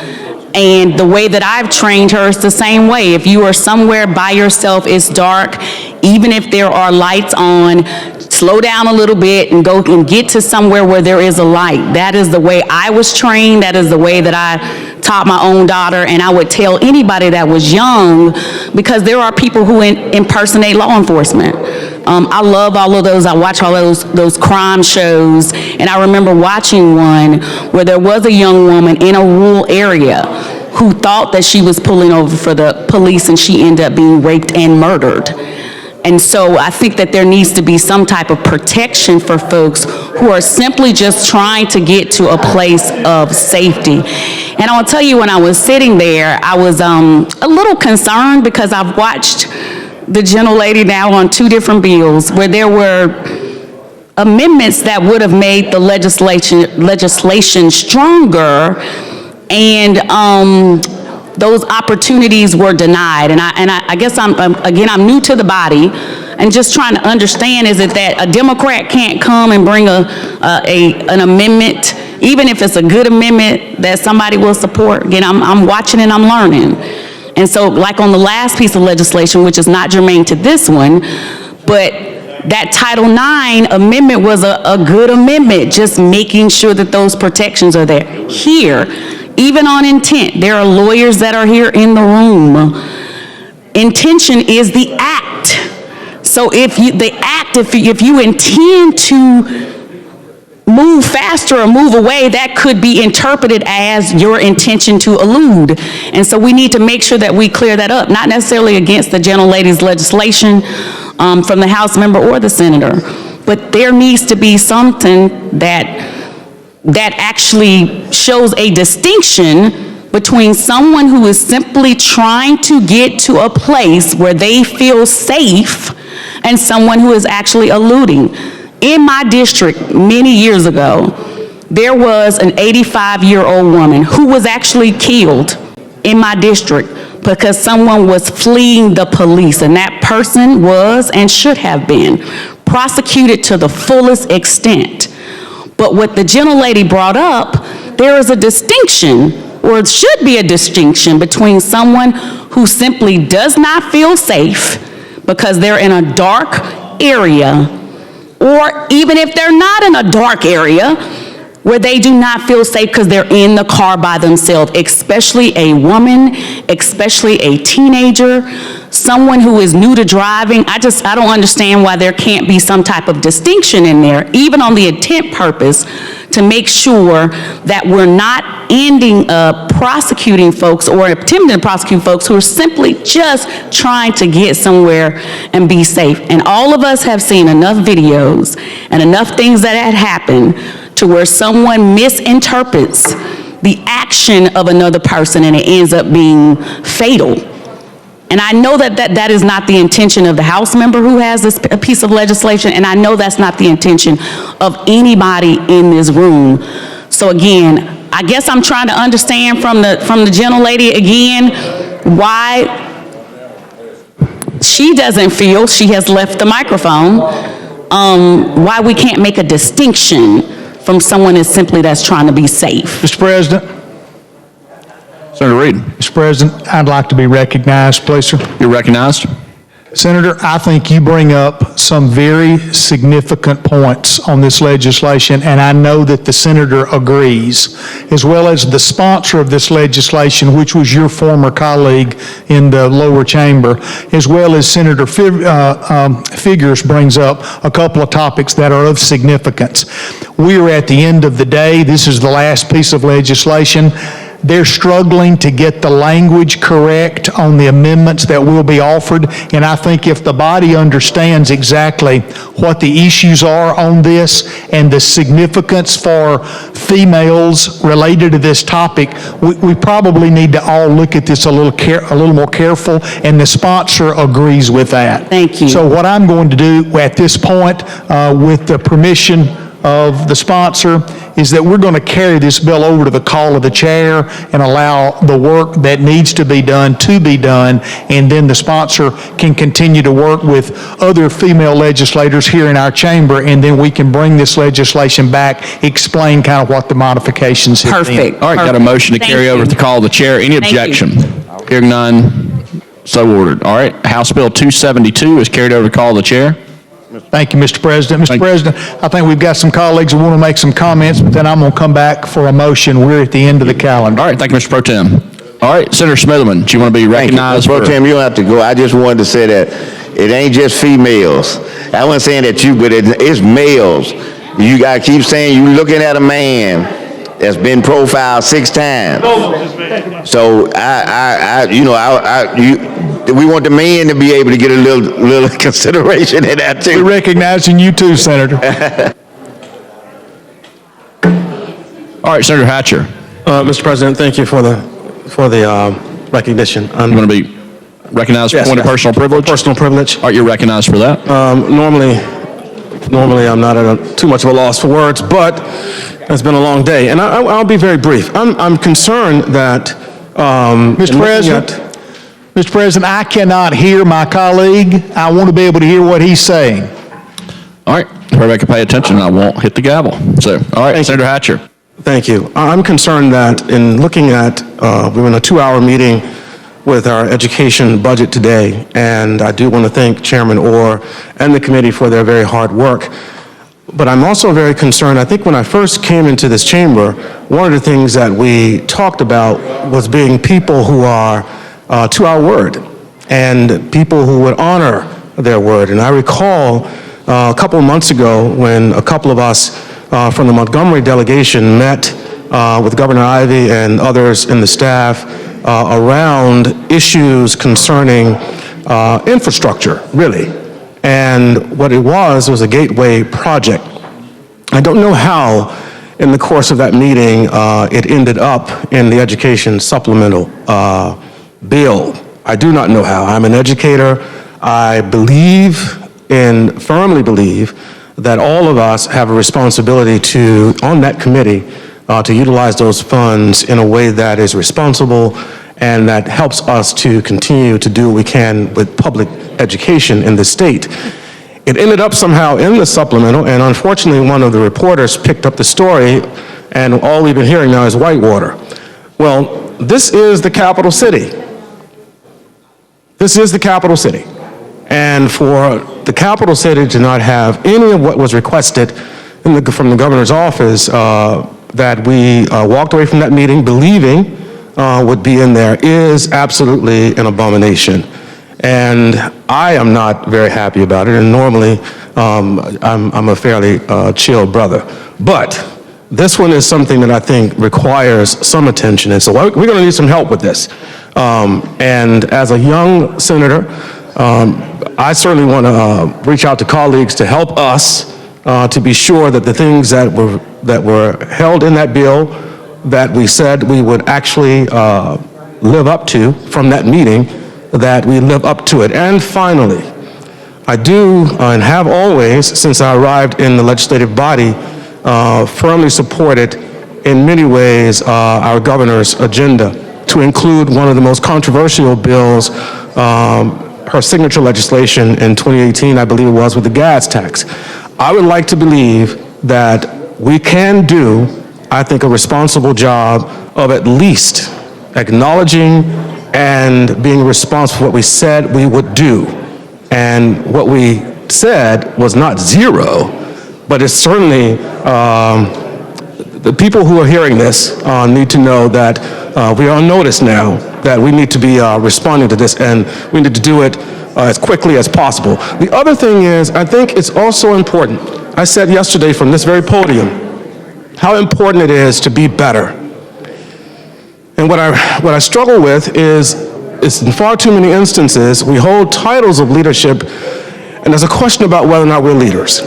and the way that I've trained her is the same way. If you are somewhere by yourself, it's dark, even if there are lights on, slow down a little bit and go and get to somewhere where there is a light. That is the way I was trained. That is the way that I taught my own daughter, and I would tell anybody that was young, because there are people who impersonate law enforcement. I love all of those. I watch all those crime shows, and I remember watching one where there was a young woman in a rural area who thought that she was pulling over for the police, and she ended up being raped and murdered. And so I think that there needs to be some type of protection for folks who are simply just trying to get to a place of safety. And I'll tell you, when I was sitting there, I was a little concerned because I've watched the gentlelady now on 2 different bills where there were amendments that would have made the legislation stronger, and those opportunities were denied. And I guess I'm new to the body and just trying to understand, is it that a Democrat can't come and bring an amendment, even if it's a good amendment that somebody will support? Again, I'm watching and I'm learning. And so, like on the last piece of legislation, which is not germane to this one, but that Title IX amendment was a good amendment, just making sure that those protections are there. Here, even on intent, there are lawyers that are here in the room. Intention is the act. So if you intend to move faster or move away, that could be interpreted as your intention to elude. And so we need to make sure that we clear that up, not necessarily against the gentlelady's legislation from the House member or the senator, but there needs to be something that actually shows a distinction between someone who is simply trying to get to a place where they feel safe and someone who is actually eluding. In my district, many years ago, there was an 85-year-old woman who was actually killed in my district because someone was fleeing the police, and that person was and should have been prosecuted to the fullest extent. But what the gentlelady brought up, there is a distinction, or it should be a distinction, between someone who simply does not feel safe because they're in a dark area, or even if they're not in a dark area, where they do not feel safe because they're in the car by themselves, especially a woman, especially a teenager, someone who is new to driving. I don't understand why there can't be some type of distinction in there, even on the intent purpose, to make sure that we're not ending up prosecuting folks or attempting to prosecute folks who are simply just trying to get somewhere and be safe. And all of us have seen enough videos and enough things that had happened to where someone misinterprets the action of another person and it ends up being fatal. And I know that is not the intention of the House member who has this piece of legislation, and I know that's not the intention of anybody in this room. So again, I guess I'm trying to understand from the gentlelady again why she doesn't feel, she has left the microphone, why we can't make a distinction from someone that's trying to be safe. Mr. President. Senator Reed. Mr. President, I'd like to be recognized, please, sir. You're recognized. Senator, I think you bring up some very significant points on this legislation, and I know that the senator agrees, as well as the sponsor of this legislation, which was your former colleague in the lower chamber, as well as Senator Figures brings up a couple of topics that are of significance. We are at the end of the day. This is the last piece of legislation. They're struggling to get the language correct on the amendments that will be offered, and I think if the body understands exactly what the issues are on this and the significance for females related to this topic, we probably need to all look at this a little more careful, and the sponsor agrees with that. Thank you. So what I'm going to do at this point, with the permission of the sponsor, is that we're going to carry this bill over to the call of the chair and allow the work that needs to be done, and then the sponsor can continue to work with other female legislators here in our chamber, and then we can bring this legislation back, explain kind of what the modifications have been. Perfect. All right, got a motion to Thank carry over you. to the call of the chair. Any Thank you. objection? Hearing none, so ordered. All right, House Bill 272 is carried over to call of the chair. Thank you, Mr. President. Mr. President, I think we've got some colleagues who want to make some comments, but then I'm going to come back for a motion. We're at the end of the calendar. All right, thank you, Mr. Pro Tem. All right, Senator Smitherman, do you want to be recognized? Pro Tem, you don't have to go. I just wanted to say that it ain't just females. I wasn't saying that you, but it's males. You got to keep saying you looking at a man that's been profiled 6 times. So we want the man to be able to get a little consideration in that too. We're recognizing you too, Senator. All right, Senator Hatcher. Mr. President, thank you for the recognition. You want to be recognized for point of personal privilege? Personal privilege. All right, you're recognized for that. Normally I'm not at too much of a loss for words, but it's been a long day, and I'll be very brief. I'm concerned that, Mr. President, I cannot hear my colleague. I want to be able to hear what he's saying. All right, everybody can pay attention. I won't hit the gavel. So, all right, Senator Hatcher. Thank you. I'm concerned that in looking at, we were in a 2-hour meeting with our education budget today, and I do want to thank Chairman Orr and the committee for their very hard work. But I'm also very concerned, I think when I first came into this chamber, one of the things that we talked about was being people who are to our word, and people who would honor their word. And I recall a couple of months ago when a couple of us from the Montgomery delegation met with Governor Ivey and others in the staff around issues concerning infrastructure, really. And what it was a gateway project. I don't know how in the course of that meeting it ended up in the education supplemental bill. I do not know how. I'm an educator. I firmly believe that all of us have a responsibility on that committee, to utilize those funds in a way that is responsible and that helps us to continue to do what we can with public education in the state. It ended up somehow in the supplemental, and unfortunately one of the reporters picked up the story, and all we've been hearing now is Whitewater. Well, this is the capital city. This is the capital city. And and for the capital city to not have any of what was requested from the governor's office that we walked away from that meeting believing would be in there is absolutely an abomination. And I am not very happy about it, and normally I'm a fairly chill brother. But this one is something that I think requires some attention, and so we're going to need some help with this. And as a young senator, I certainly want to reach out to colleagues to help us to be sure that the things that were held in that bill that we said we would actually live up to from that meeting, that we live up to it. And finally, I do and have always, since I arrived in the legislative body, firmly supported in many ways our governor's agenda to include one of the most controversial bills, her signature legislation in 2018, I believe it was, with the gas tax. I would like to believe that we can do, I think, a responsible job of at least acknowledging and being responsible for what we said we would do. And what we said was not zero, but it's certainly, the people who are hearing this need to know that we are on notice now, that we need to be responding to this, and we need to do it as quickly as possible. The other thing is, I think it's also important, I said yesterday from this very podium, how important it is to be better. And what I struggle with is in far too many instances, we hold titles of leadership, and there's a question about whether or not we're leaders.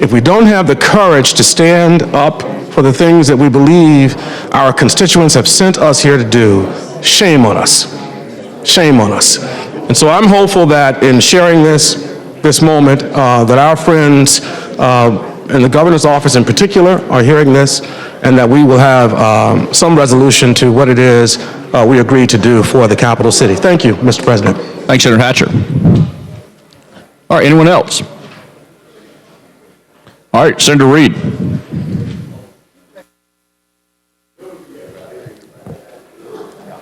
If we don't have the courage to stand up for the things that we believe our constituents have sent us here to do, shame on us. Shame on us. And so I'm hopeful that in sharing this moment, that our friends in the governor's office in particular are hearing this, and that we will have some resolution to what it is we agreed to do for the capital city. Thank you, Mr. President. Thanks, Senator Hatcher. All right, anyone else? All right, Senator Reed.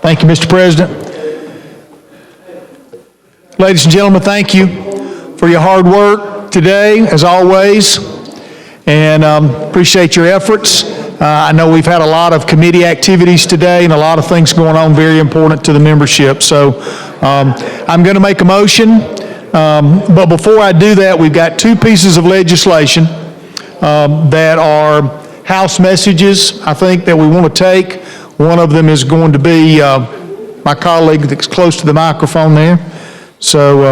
Thank you, Mr. President. Ladies and gentlemen, thank you for your hard work today, as always, and appreciate your efforts. I know we've had a lot of committee activities today and a lot of things going on very important to the membership. So I'm going to make a motion, but before I do that, we've got two pieces of legislation that are House messages, I think, that we want to take. One of them is going to be my colleague that's close to the microphone there. So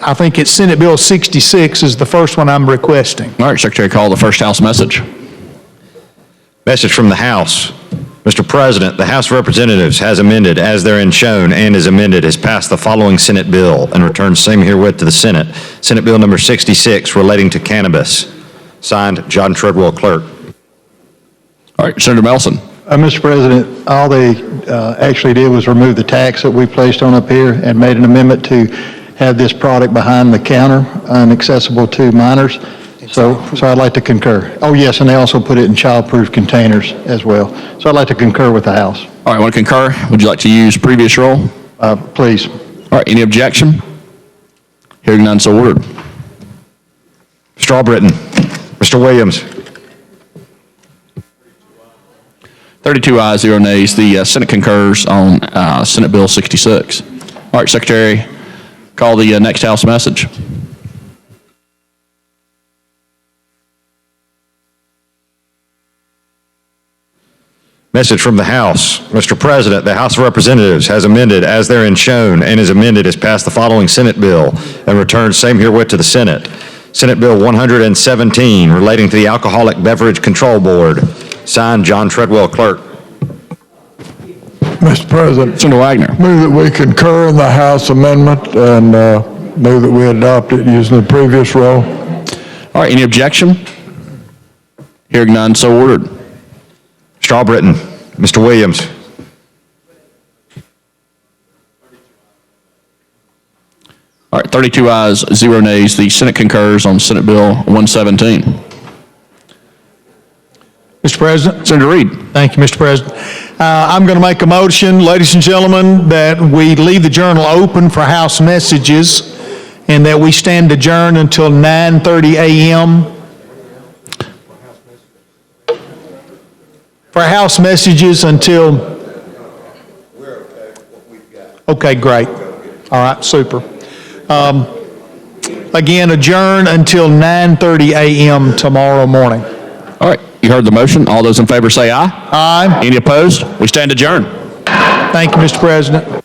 I think it's Senate Bill 66 is the first one I'm requesting. All right, Secretary, call the first House message. Message from the House. Mr. President, the House of Representatives has amended as therein shown and is amended has passed the following Senate bill and returns same herewith to the Senate. Senate Bill number 66 relating to cannabis. Signed, John Treadwell, Clerk. All right, Senator Melson. Mr. President, all they actually did was remove the tax that we placed on up here and made an amendment to have this product behind the counter, inaccessible to minors. So I'd like to concur. Oh, yes, and they also put it in child-proof containers as well. So I'd like to concur with the House. All right, want to concur? Would you like to use previous rule? Please. All right, any objection? Hearing none, so ordered. Strawbritton. Mr. Williams. 32 ayes, 0 nays. The Senate concurs on Senate Bill 66. All right, Secretary, call the next House message. Message from the House. Mr. President, the House of Representatives has amended as therein shown and is amended has passed the following Senate bill and returns same herewith to the Senate. Senate Bill 117 relating to the Alcoholic Beverage Control Board. Signed, John Treadwell, Clerk. Mr. President. Senator Wagner. Move that we concur in the House amendment and move that we adopt it using the previous roll. All right, any objection? Hearing none, so ordered. Strawbritton. Mr. Williams. All right, 32 ayes, 0 nays. The Senate concurs on Senate Bill 117. Mr. President. Senator Reed. Thank you, Mr. President. I'm going to make a motion, ladies and gentlemen, that we leave the journal open for House messages and that we stand adjourned until 9:30 a.m. For House messages until... Okay, great. All right, super. Again, adjourn until 9:30 a.m. tomorrow morning. All right, you heard the motion. All those in favor say aye. Aye. Any opposed? We stand adjourned. Thank you, Mr. President.